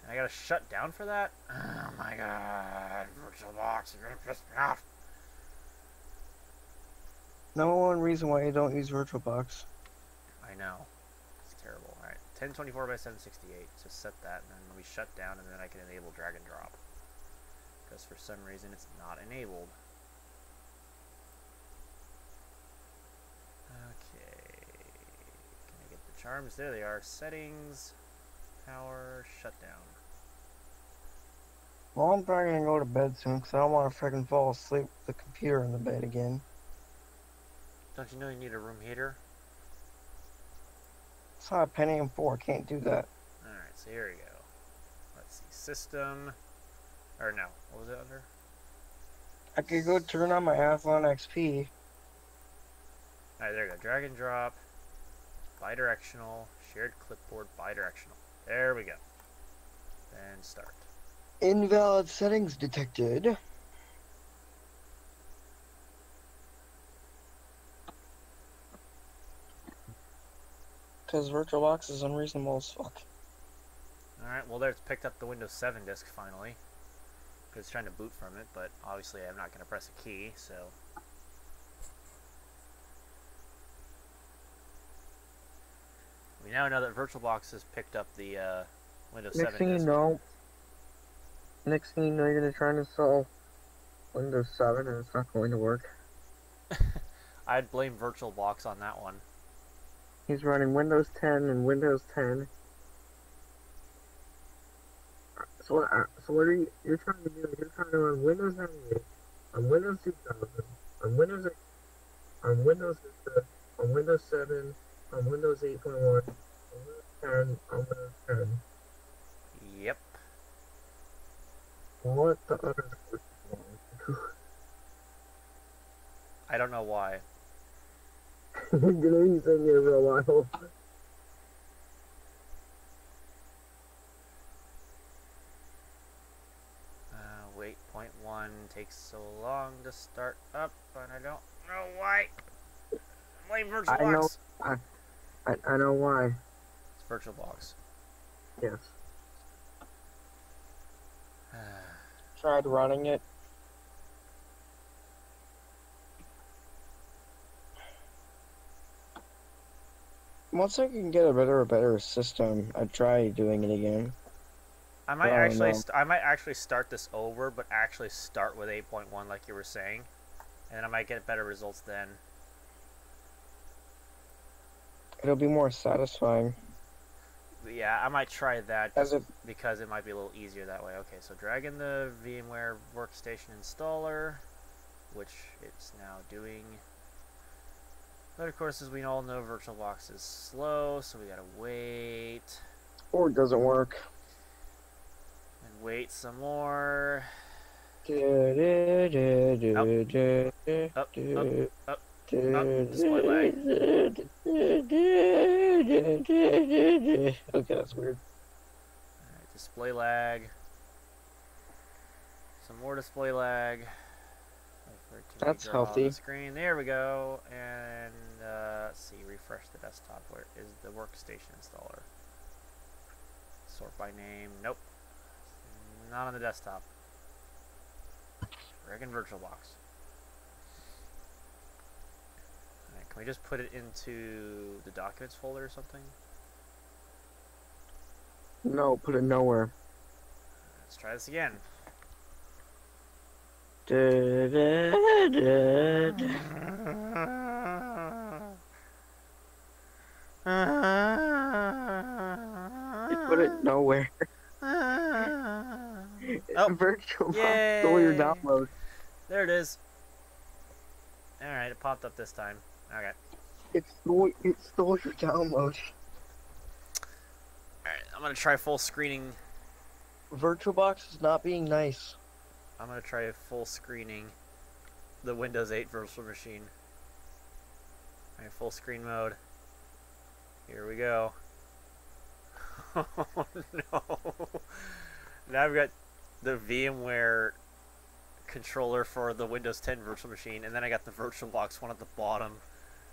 And I gotta shut down for that? Oh my god, VirtualBox, you're gonna piss me off. Number one reason why you don't use VirtualBox. I know. It's terrible. Alright, 1024 by 768. So set that, and then let me shut down, and then I can enable drag and drop. Because for some reason it's not enabled. Okay. Can I get the charms? There they are. Settings, power, shutdown. Well, I'm probably gonna go to bed soon because I don't want to freaking fall asleep with the computer in the bed again. Don't you know you need a room heater? It's not a Pentium 4. I can't do that. Alright, so here we go. Let's see. System. Or no. What was it under? I could go turn on my Athlon XP. Alright, there we go. Drag and drop. Bidirectional. Shared clipboard. Bidirectional. There we go. Then start. Invalid settings detected. Because VirtualBox is unreasonable as fuck. Alright, well there it's picked up the Windows 7 disk finally. Because it's trying to boot from it, but obviously I'm not going to press a key, so... We now know that VirtualBox has picked up the Windows 7 Next thing you disk. know, you're gonna try to install Windows 7 and it's not going to work. I'd blame VirtualBox on that one. He's running Windows 10 and Windows 10. So what are you're trying to do? You're trying to run Windows 98 on Windows 2000, on Windows 8, on Windows Vista, on Windows 7, on Windows 8.1, on Windows 10, on Windows 10. Yep. What the other? I don't know why. You're gonna be sitting here for a while. Wait, point 1 takes so long to start up, and I don't know why. Blame VirtualBox. I know why. It's VirtualBox. Yes. Tried running it. Once I can get a better system, I'd try doing it again. I might actually start this over, but actually start with 8.1 like you were saying, and then I might get better results then. It'll be more satisfying. Yeah, I might try that As just it because it might be a little easier that way. Okay, so drag in the VMware Workstation installer, which it's now doing. But of course, as we all know, VirtualBox is slow, so we gotta wait. or it doesn't work. And wait some more. Up, up, up, up, up. Display lag. Okay, that's weird. Alright, display lag. Some more display lag. Wait for it to That's redraw the healthy. screen. There we go. And let's see, refresh the desktop. Where is the workstation installer? Sort by name. Nope. Not on the desktop. Friggin' VirtualBox. Alright, can we just put it into the documents folder or something? No, put it nowhere. Let's try this again. You put it nowhere. Oh, VirtualBox stole your download. There it is. Alright, it popped up this time. Okay. It stole your download. Alright, I'm gonna try full screening. VirtualBox is not being nice. I'm gonna try full screening the Windows 8 virtual machine. Alright, full screen mode. Here we go. Oh no. Now I've got the VMware controller for the Windows 10 virtual machine, and then I got the VirtualBox one at the bottom.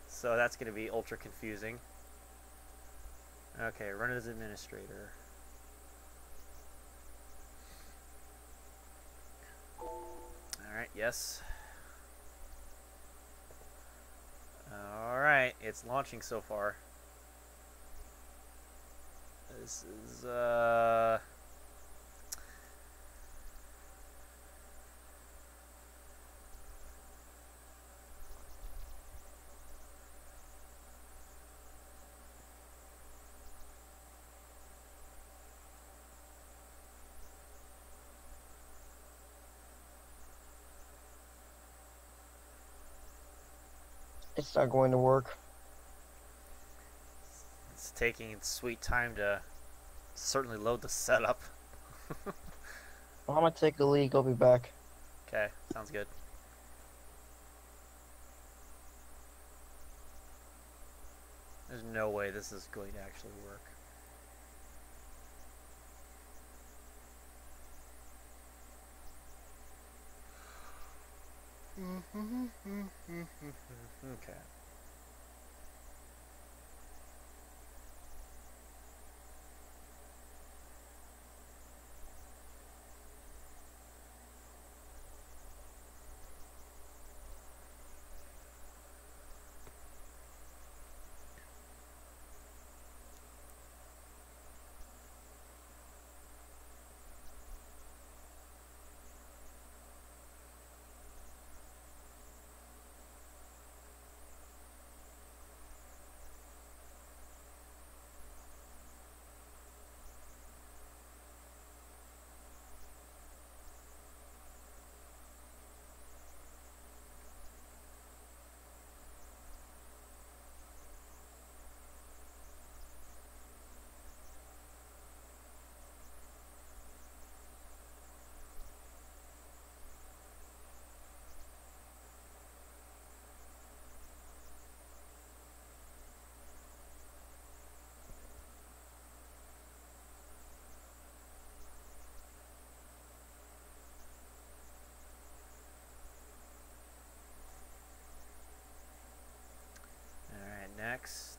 So that's going to be ultra confusing. Okay, run it as administrator. Alright, yes. Alright, it's launching so far. This is, It's not going to work. it's taking its sweet time to certainly load the setup. I'm gonna take a leak. I'll be back. Okay, sounds good. There's no way this is going to actually work. Okay. Alright, next.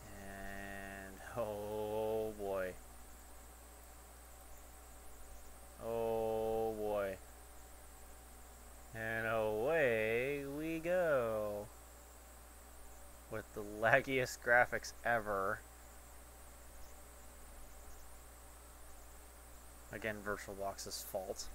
And oh boy. Oh boy. And away we go. With the laggiest graphics ever. Again, VirtualBox's fault.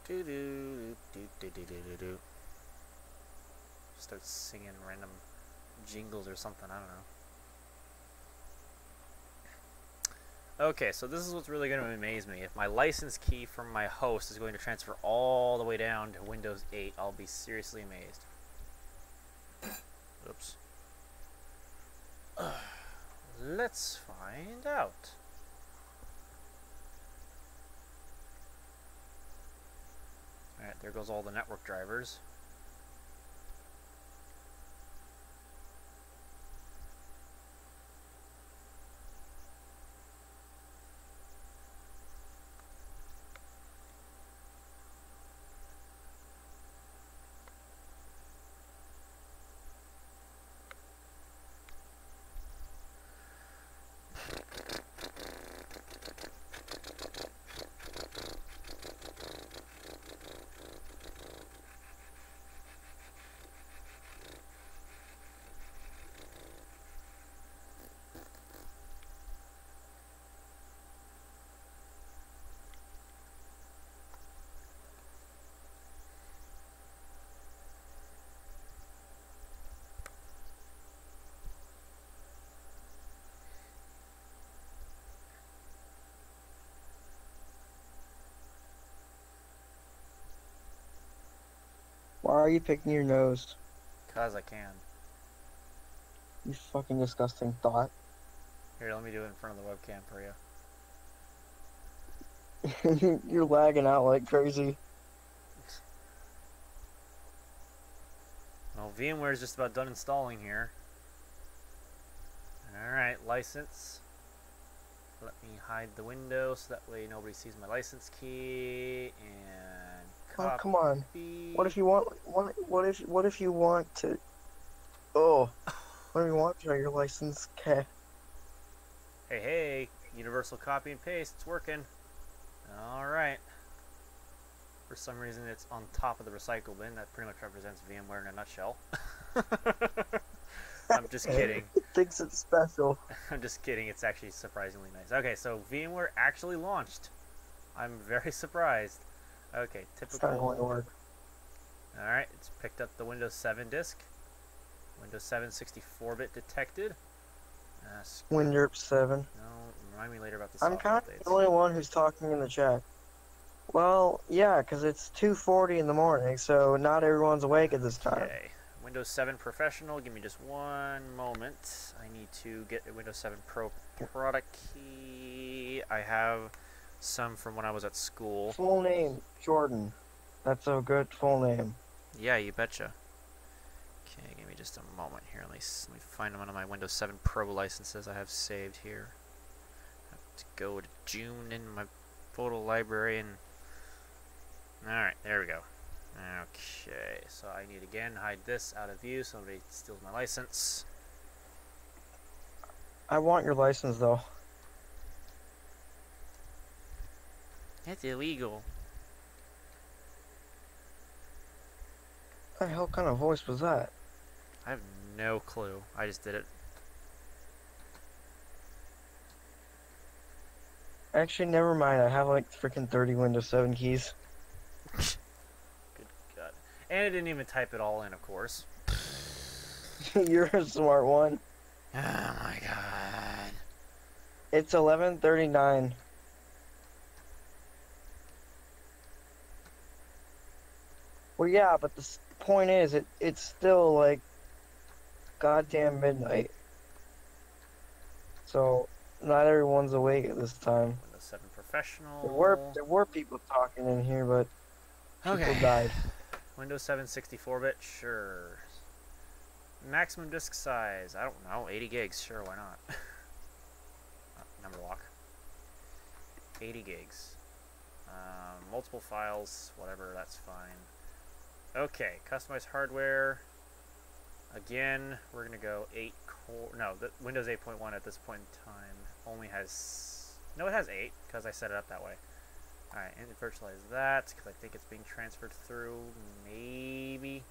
Do do do do do do do do. Start singing random jingles or something. I don't know. Okay, so this is what's really going to amaze me. If my license key from my host is going to transfer all the way down to Windows 8, I'll be seriously amazed. Oops. Let's find out. Alright, there goes all the network drivers. Why are you picking your nose? Cause I can. You fucking disgusting thought. Here, let me do it in front of the webcam for you. You're lagging out like crazy. Well, VMware is just about done installing here. Alright, license. Let me hide the window so that way nobody sees my license key. And copy. Oh, come on. What if you want? What if you want to? Oh, what if you want to know your license? Okay. Hey, hey, universal copy and paste. It's working. Alright. For some reason, it's on top of the recycle bin. That pretty much represents VMware in a nutshell. I'm just kidding. It thinks it's special. I'm just kidding. It's actually surprisingly nice. Okay, so VMware actually launched. I'm very surprised. Okay, typical. It's not going to work. Alright, it's picked up the Windows 7 disk. Windows 7 64-bit detected. Windows 7. No, remind me later about the I'm software kind updates. of the only one who's talking in the chat. Well, yeah, because it's 2:40 in the morning, so not everyone's awake at this time. Okay, Windows 7 Professional. Give me just one moment. I need to get a Windows 7 Pro product key. I have some from when I was at school. Full name, Jordan. That's a good full name. Yeah, you betcha. Okay, give me just a moment here. Let me find one of my Windows 7 Pro licenses I have saved here. I have to go to June in my photo library and... Alright, there we go. Okay, so I need again hide this out of view so nobody steals my license. I want your license, though. It's illegal. What the hell kind of voice was that? I have no clue. I just did it. Actually, never mind. I have like freaking 30 Windows 7 keys. Good God. And I didn't even type it all in, of course. You're a smart one. Oh my God. It's 11:39. Well, yeah, but the point is, it's still like goddamn midnight. So not everyone's awake at this time. Windows 7 Professional. There were people talking in here, but people Okay. died. Windows 7 64-bit, sure. Maximum disk size, I don't know, 80 gigs, sure, why not? Number lock. 80 gigs. Multiple files, whatever, that's fine. Okay, customized hardware. Again, we're gonna go 8 core. No, the Windows 8.1 at this point in time only has. No, it has 8 because I set it up that way. Alright, and virtualize that because I think it's being transferred through. Maybe.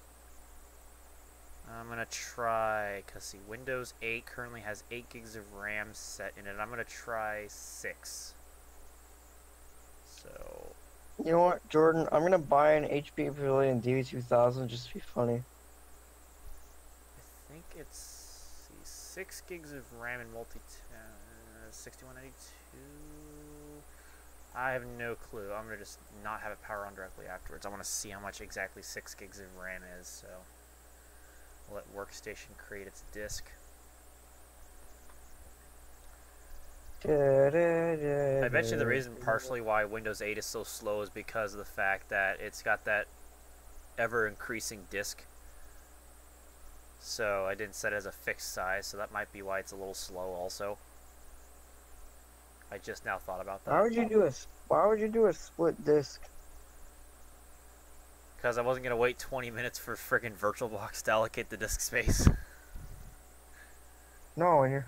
I'm gonna try, because see, Windows 8 currently has 8 gigs of RAM set in it. I'm gonna try 6. So. You know what, Jordan? I'm gonna buy an HP Pavilion DB2000 just to be funny. I think it's, let's see, 6 gigs of RAM and 6192. I have no clue. I'm gonna just not have it power on directly afterwards. I want to see how much exactly 6 gigs of RAM is. So we'll let Workstation create its disk. I bet you the reason partially why Windows 8 is so slow is because of the fact that it's got that ever-increasing disk. So I didn't set it as a fixed size, so that might be why it's a little slow also. I just now thought about that. Why would you do a split disk? Because I wasn't going to wait 20 minutes for friggin' VirtualBox to allocate the disk space. No, when you're...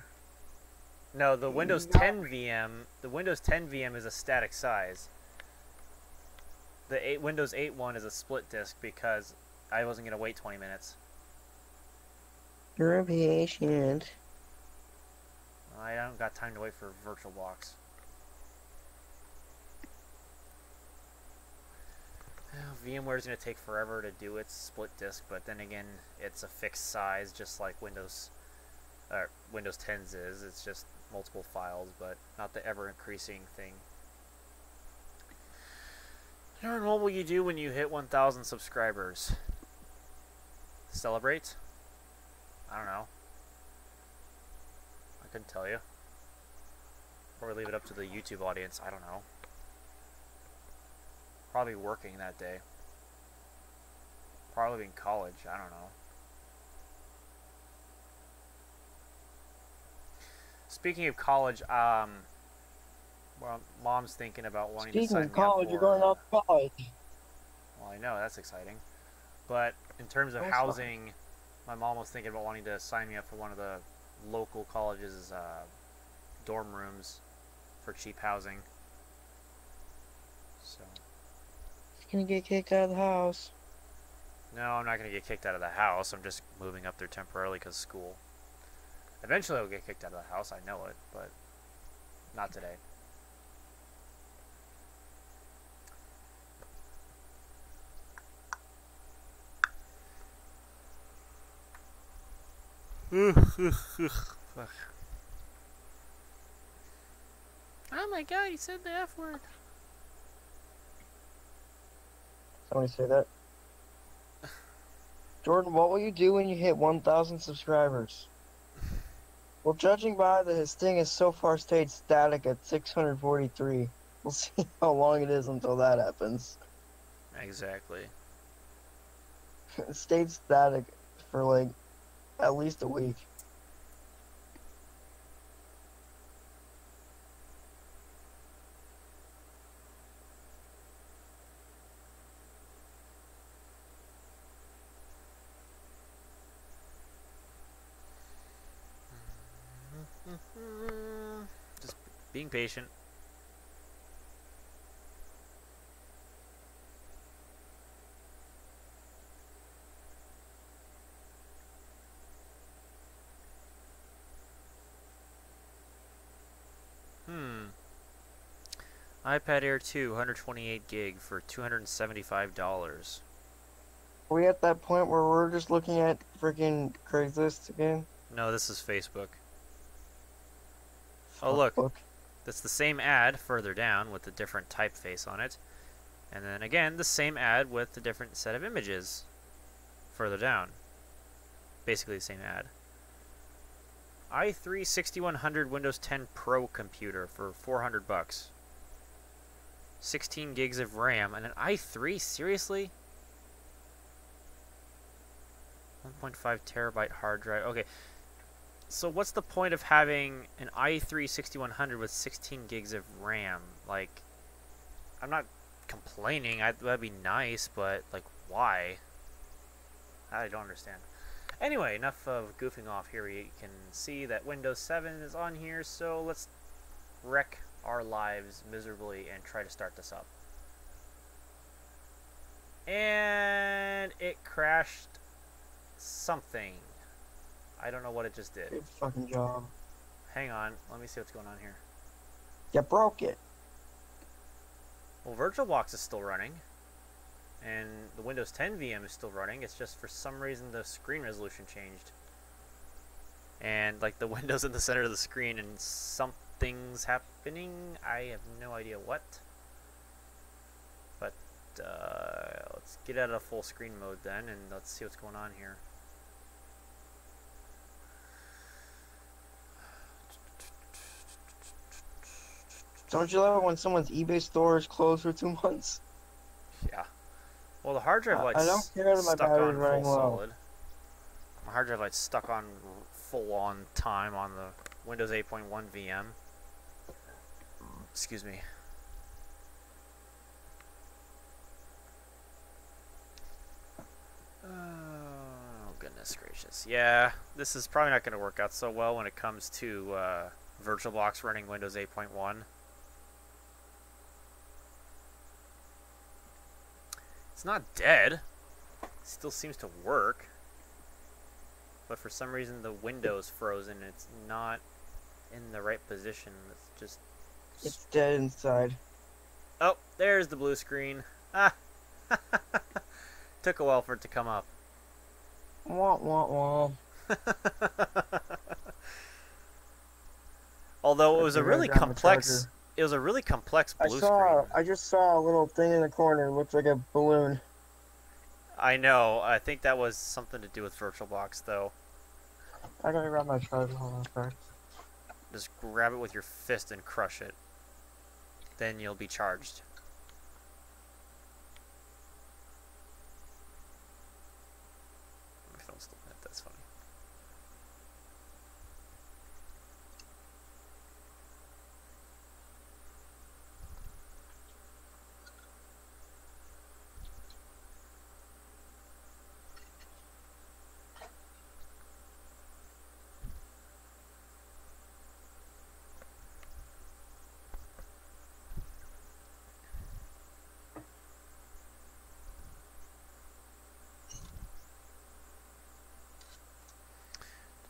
No, the Windows 10 VM is a static size. The Windows 8 one is a split disk because I wasn't going to wait 20 minutes. You're impatient. I don't got time to wait for VirtualBox. VMware is going to take forever to do its split disk, but then again, it's a fixed size, just like Windows 10's is. It's just multiple files, but not the ever-increasing thing. Aaron, what will you do when you hit 1,000 subscribers? Celebrate? I don't know. I couldn't tell you. Or leave it up to the YouTube audience. I don't know. Probably working that day. Probably in college. I don't know. Speaking of college, well, Mom's thinking about wanting to sign me up for... Speaking of college, you're going off to college. Well, I know, that's exciting. But in terms of housing, my mom was thinking about wanting to sign me up for one of the local colleges' dorm rooms for cheap housing. So... He's gonna get kicked out of the house. No, I'm not going to get kicked out of the house. I'm just moving up there temporarily because of school. Eventually I'll get kicked out of the house, I know it, but not today. Oh my god, he said the F word. Somebody say that. Jordan, what will you do when you hit 1,000 subscribers? Well, judging by his thing has so far stayed static at 643. We'll see how long it is until that happens. Exactly. It stayed static for like at least a week. Just being patient. iPad Air 2, 128 gig for $275. Are we at that point where we're just looking at freaking Craigslist again? No, this is Facebook. Oh, look. That's the same ad further down with a different typeface on it. And then again, the same ad with a different set of images further down. Basically the same ad. i3 6100 Windows 10 Pro computer for $400. 16 gigs of RAM and an i3? Seriously? 1.5 terabyte hard drive. Okay. So what's the point of having an i3 6100 with 16 gigs of RAM? Like, I'm not complaining. That'd be nice, but like, why? I don't understand. Anyway, enough of goofing off here. We can see that Windows 7 is on here, so let's wreck our lives miserably and try to start this up. And it crashed something. I don't know what it just did. Good fucking job. Hang on, let me see what's going on here. You broke it. Well, VirtualBox is still running, and the Windows 10 VM is still running. It's just for some reason the screen resolution changed. And like the window's in the center of the screen and something's happening. I have no idea what. But let's get out of full screen mode then, and let's see what's going on here. Don't you love it when someone's eBay store is closed for 2 months? Yeah. Well, the hard drive light's I don't care that my stuck battery's on running full low. solid. My hard drive light's stuck on full on time on the Windows 8.1 VM. Excuse me. Oh, goodness gracious. Yeah, this is probably not going to work out so well when it comes to VirtualBox running Windows 8.1. It's not dead. It still seems to work. But for some reason the window's frozen. It's not in the right position. It's just... It's dead inside. Oh, there's the blue screen. Ah! Took a while for it to come up. Wah, wah, wah. Although it was a really complex... It was a really complex blue screen. I just saw a little thing in the corner. It looks like a balloon. I know. I think that was something to do with VirtualBox, though. I gotta grab my charger. Hold on, first. Just grab it with your fist and crush it. Then you'll be charged. My phone's still dead. That's funny.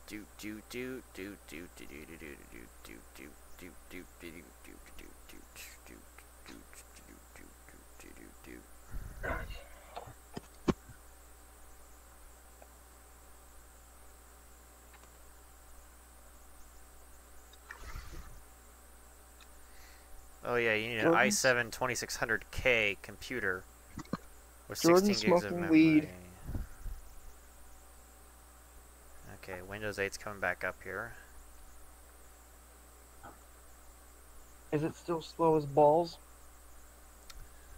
Do do do do do do do do do do do do do do do do. Oh yeah, you need an i7 2600K computer with 16 gigs of memory. Weed. Okay, Windows 8's coming back up here. Is it still slow as balls?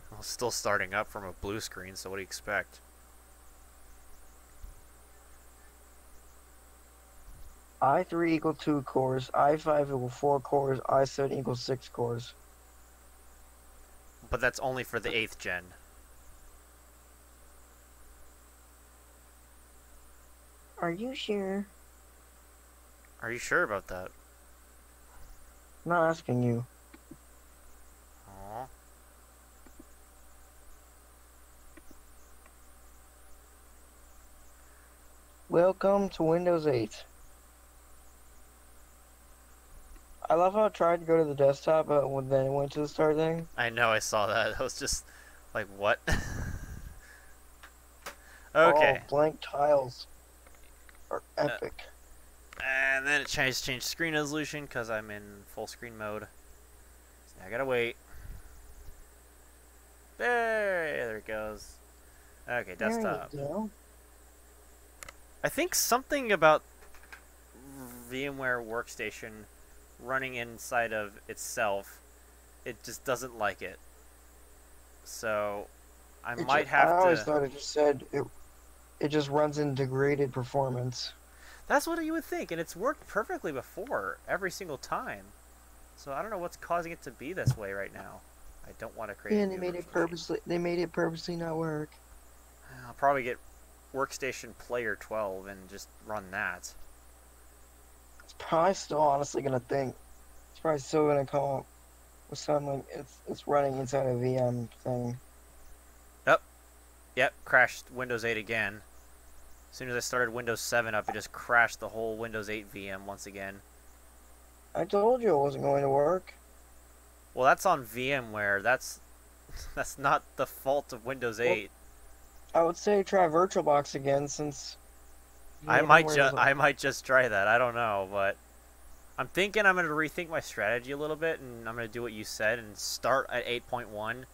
Well, still starting up from a blue screen, so what do you expect? i3 equal 2 cores, i5 equal 4 cores, i7 equals 6 cores. But that's only for the 8th gen. Are you sure? Are you sure about that? I'm not asking you. Aww. Welcome to Windows 8. I love how I tried to go to the desktop, but then it went to the start thing. I know, I saw that. I was just like, what? Okay. Oh, blank tiles are epic. And then it changed screen resolution because I'm in full screen mode. So I gotta wait. There it goes. Okay, desktop. There you go. I think something about VMware Workstation running inside of itself, it just doesn't like it. So I might have to... I always thought it just said it just runs in degraded performance. That's what you would think, and it's worked perfectly before, every single time. So I don't know what's causing it to be this way right now. I don't want to create a Yeah, new they made it virtual purposely. They made it purposely not work. machine. I'll probably get Workstation Player 12 and just run that. It's probably still honestly gonna think. It's probably still gonna come up with something. It's running inside a VM thing. Yep, crashed Windows 8 again. As soon as I started Windows 7 up, it just crashed the whole Windows 8 VM once again. I told you it wasn't going to work. Well, that's on VMware. That's That's not the fault of Windows Well, 8. I would say try VirtualBox again since I might VMware just doesn't. I might just try that. I don't know, but I'm thinking I'm gonna rethink my strategy a little bit, and I'm gonna do what you said and start at 8.1,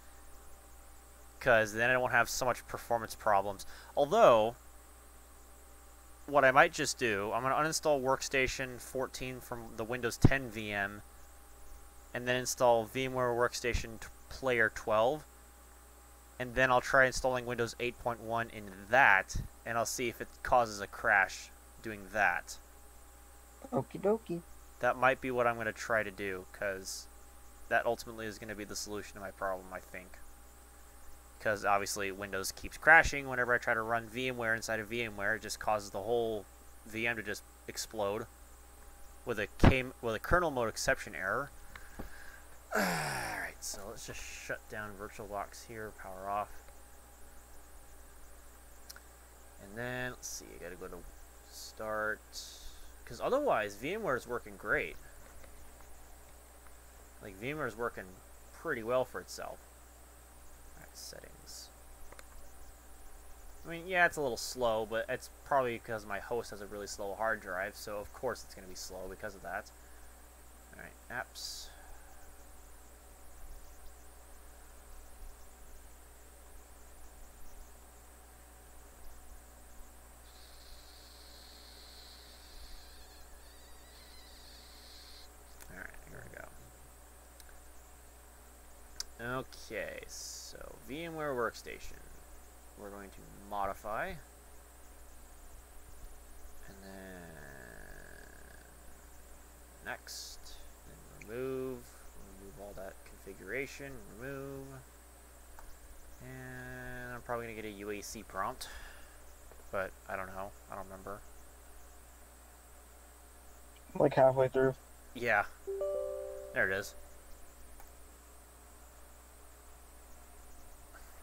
because then I won't have so much performance problems. Although, what I might just do, I'm gonna uninstall Workstation 14 from the Windows 10 VM, and then install VMware Workstation Player 12, and then I'll try installing Windows 8.1 in that, and I'll see if it causes a crash doing that. Okie dokie. That might be what I'm going to try to do, because that ultimately is going to be the solution to my problem, I think. Because obviously Windows keeps crashing whenever I try to run VMware inside of VMware. It just causes the whole VM to just explode with a kernel mode exception error. Alright, so let's just shut down VirtualBox here, power off. And then, let's see, I gotta go to start. Because otherwise, VMware is working great. Like, VMware is working pretty well for itself. Alright, settings. I mean, yeah, it's a little slow, but it's probably because my host has a really slow hard drive, so of course it's going to be slow because of that. Alright, apps. Alright, here we go. Okay, so VMware Workstation. We're going to modify. And then next. Then remove. Remove all that configuration. Remove. And I'm probably going to get a UAC prompt. But I don't know. I don't remember. Like halfway through. Yeah. There it is.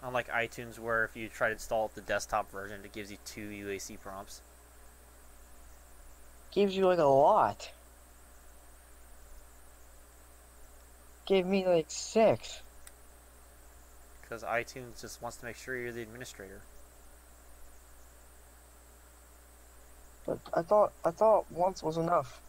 Unlike iTunes, where if you try to install the desktop version, it gives you 2 UAC prompts. Gives you like a lot. Gave me like 6. Because iTunes just wants to make sure you're the administrator. But I thought once was enough.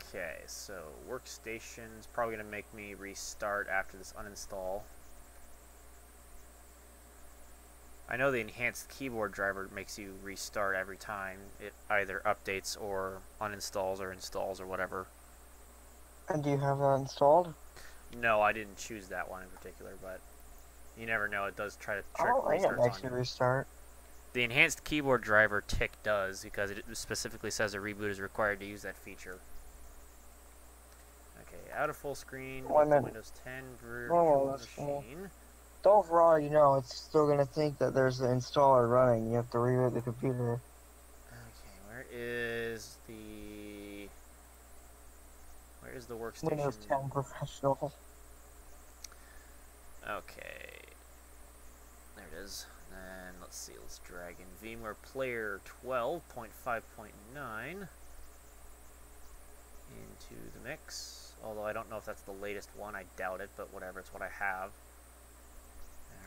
Okay, so Workstation's probably going to make me restart after this uninstall. I know the enhanced keyboard driver makes you restart every time it either updates or uninstalls or installs or whatever. And do you have that installed? No, I didn't choose that one in particular, but you never know. It does try to I trick don't think it restarts makes on you you. restart. The enhanced keyboard driver tick does, because it specifically says a reboot is required to use that feature. Okay, out of full screen, Windows 10 virtual machine. Though for all you know, it's still gonna think that there's the installer running. You have to reboot the computer. Okay, where is the workstation? Windows 10 Professional. Okay. There it is. Then let's see, let's drag in VMware Player 12.5.9 into the mix. Although I don't know if that's the latest one, I doubt it, but whatever, it's what I have.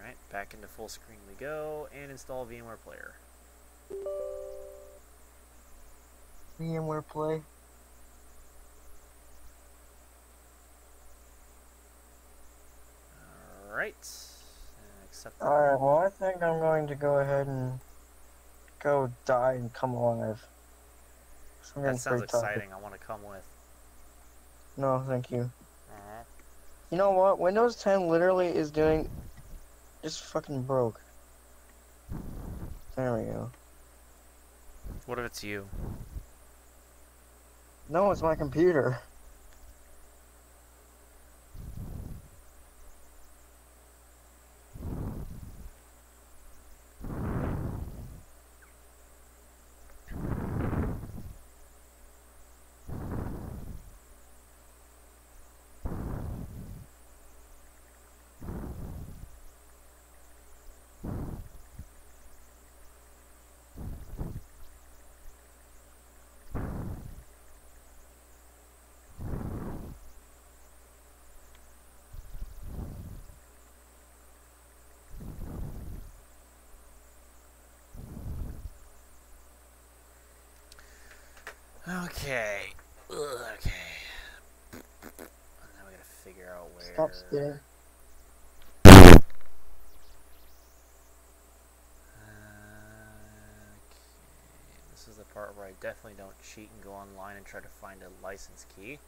Alright, back into full screen we go, and install VMware Player. VMware Play. Alright. Accept that. Alright, well I think I'm going to go ahead and go die and come alive. That sounds exciting. I want to come with. No, thank you. You know what? Windows 10 literally is doing... just fucking broke. There we go. What if it's you? No, it's my computer. Okay. Ugh, okay. Now we gotta figure out Stop where. spitting. Okay. This is the part where I definitely don't cheat and go online and try to find a license key.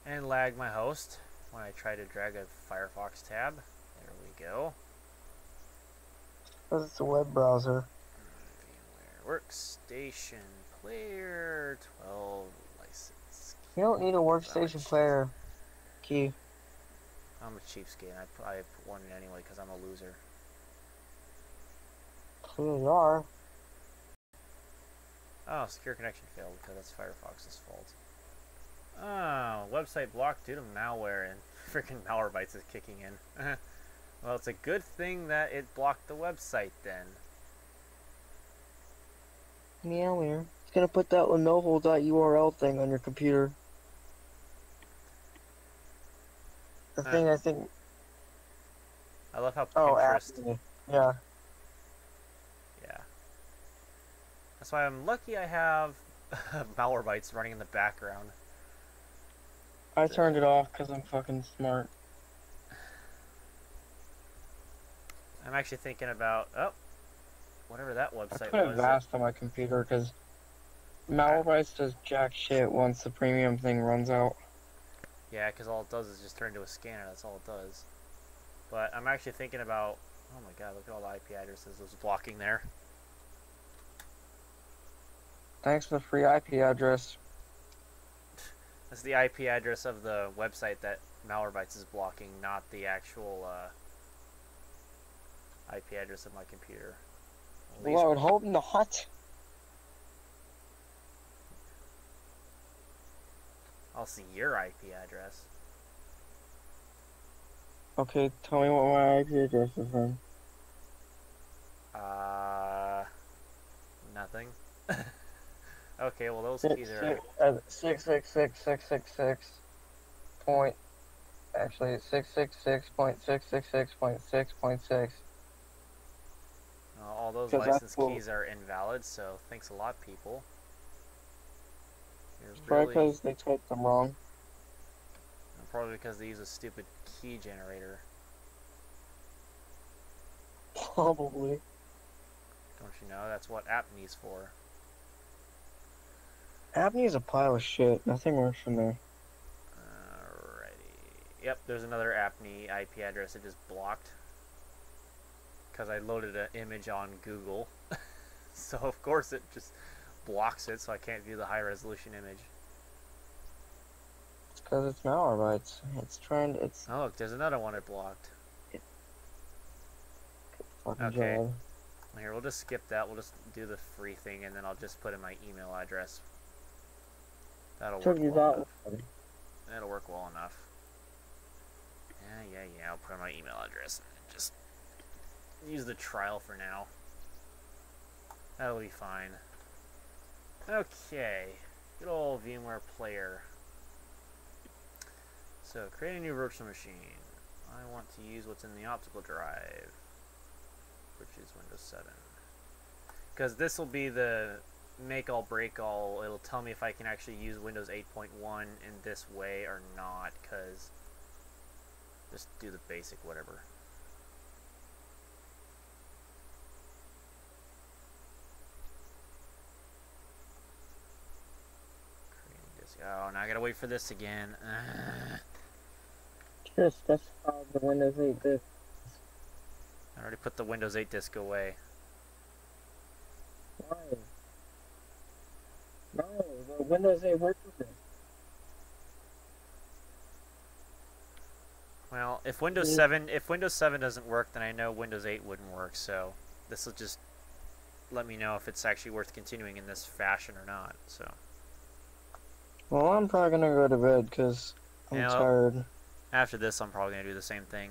And lag my host when I try to drag a Firefox tab. There we go. Because it's a web browser. VMware Workstation Player 12 license You don't need a key. workstation player key. I'm a cheapskate. I put one in anyway because I'm a loser. Clearly you are. Oh, secure connection failed because that's Firefox's fault. Oh, website blocked due to malware and freaking Malwarebytes is kicking in. Well, it's a good thing that it blocked the website then. Meow here. It's gonna put that Lenovo.url thing on your computer. The thing I think. I love how Oh, Pinterest. yeah. Yeah. That's why I'm lucky I have Malwarebytes running in the background. I turned it off because I'm fucking smart. I'm actually thinking about whatever that I website put was. Avast on my computer because Malwarebytes does jack shit once the premium thing runs out. Yeah, because all it does is just turn into a scanner. That's all it does. But I'm actually thinking about. Oh my god! Look at all the IP addresses it was blocking there. Thanks for the free IP address. That's the IP address of the website that Malwarebytes is blocking, not the actual IP address of my computer. Well, I would hope not. I'll see your IP address. Okay, tell me what my IP address is then. Nothing. Okay, well those keys are. 666.666 point. Actually, 666.666.6.6.6. All those license keys are invalid, so thanks a lot, people. Probably because they typed them wrong. Probably because they use a stupid key generator. Probably. Don't you know? That's what Apne's for. Apney is a pile of shit. Nothing works from there. Alrighty. Yep, there's another Apne IP address it just blocked. Because I loaded an image on Google. So of course it just blocks it, so I can't view the high resolution image. It's because it's Malwarebytes. It's trying to. It's. Oh look, there's another one it blocked. Fucking Okay. job. Here, we'll just skip that. We'll just do the free thing, and then I'll just put in my email address. That'll work well enough. That'll work well enough. Yeah. I'll put in my email address and just use the trial for now. That'll be fine. Okay. Good old VMware player. So, create a new virtual machine. I want to use what's in the optical drive, which is Windows 7. Because this will be the make all break all. It'll tell me if I can actually use Windows 8.1 in this way or not, because just do the basic whatever. Oh, now I gotta wait for this again. Just specify the Windows 8 disk. I already put the Windows 8 disk away. Why? No, the Windows 8 works with it. Well, if Windows 7 doesn't work, then I know Windows 8 wouldn't work. So this will just let me know if it's actually worth continuing in this fashion or not. So. Well, I'm probably gonna go to bed because I'm tired. After this, I'm probably gonna do the same thing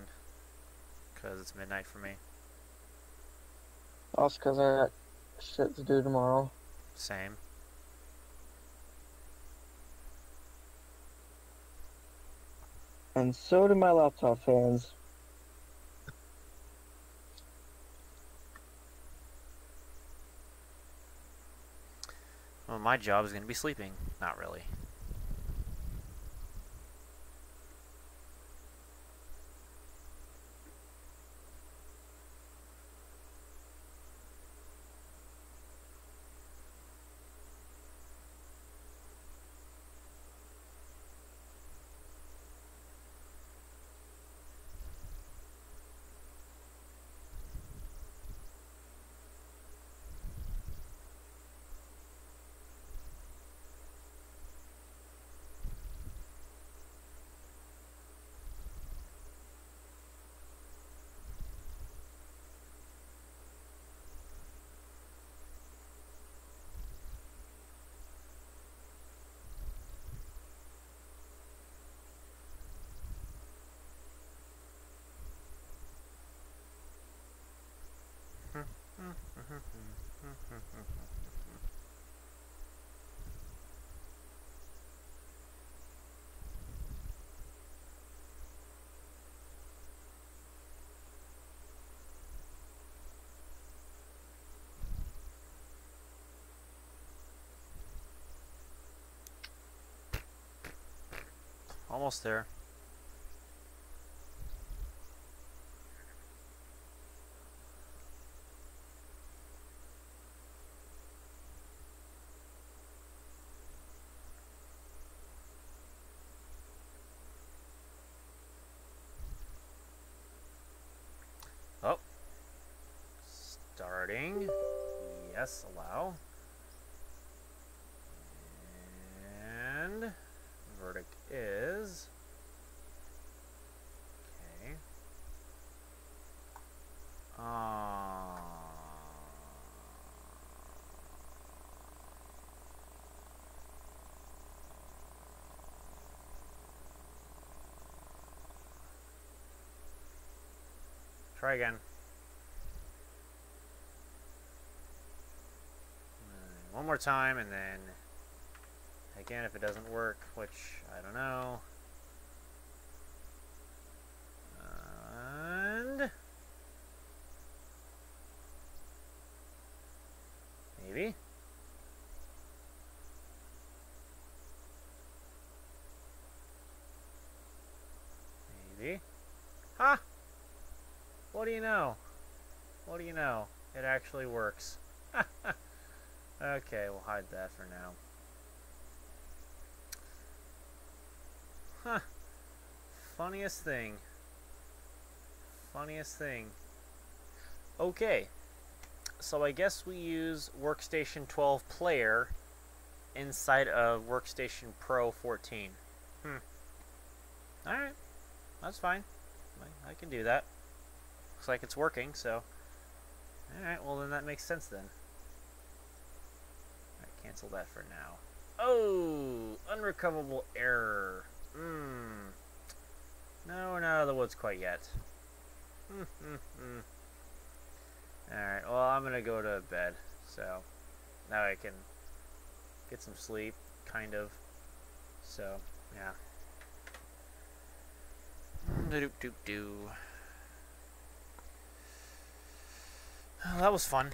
because it's midnight for me. Also, because I got shit to do tomorrow. Same. And so do my laptop fans. Well, my job is going to be sleeping. Not really. Almost there. Oh. Starting. Yes, allow. And verdict is okay. Try again. One more time, and then again if it doesn't work, which I don't know. And maybe. Maybe. Ha! What do you know? What do you know? It actually works. Okay, we'll hide that for now. Huh. Funniest thing. Funniest thing. Okay. So I guess we use Workstation 12 Player inside of Workstation Pro 14. Alright. That's fine. I can do that. Looks like it's working, so. Alright, well then that makes sense then. Alright, cancel that for now. Oh! Unrecoverable error. No, we're not out of the woods quite yet. Alright, well I'm gonna go to bed, so now I can get some sleep, kind of. So, yeah. Well, that was fun.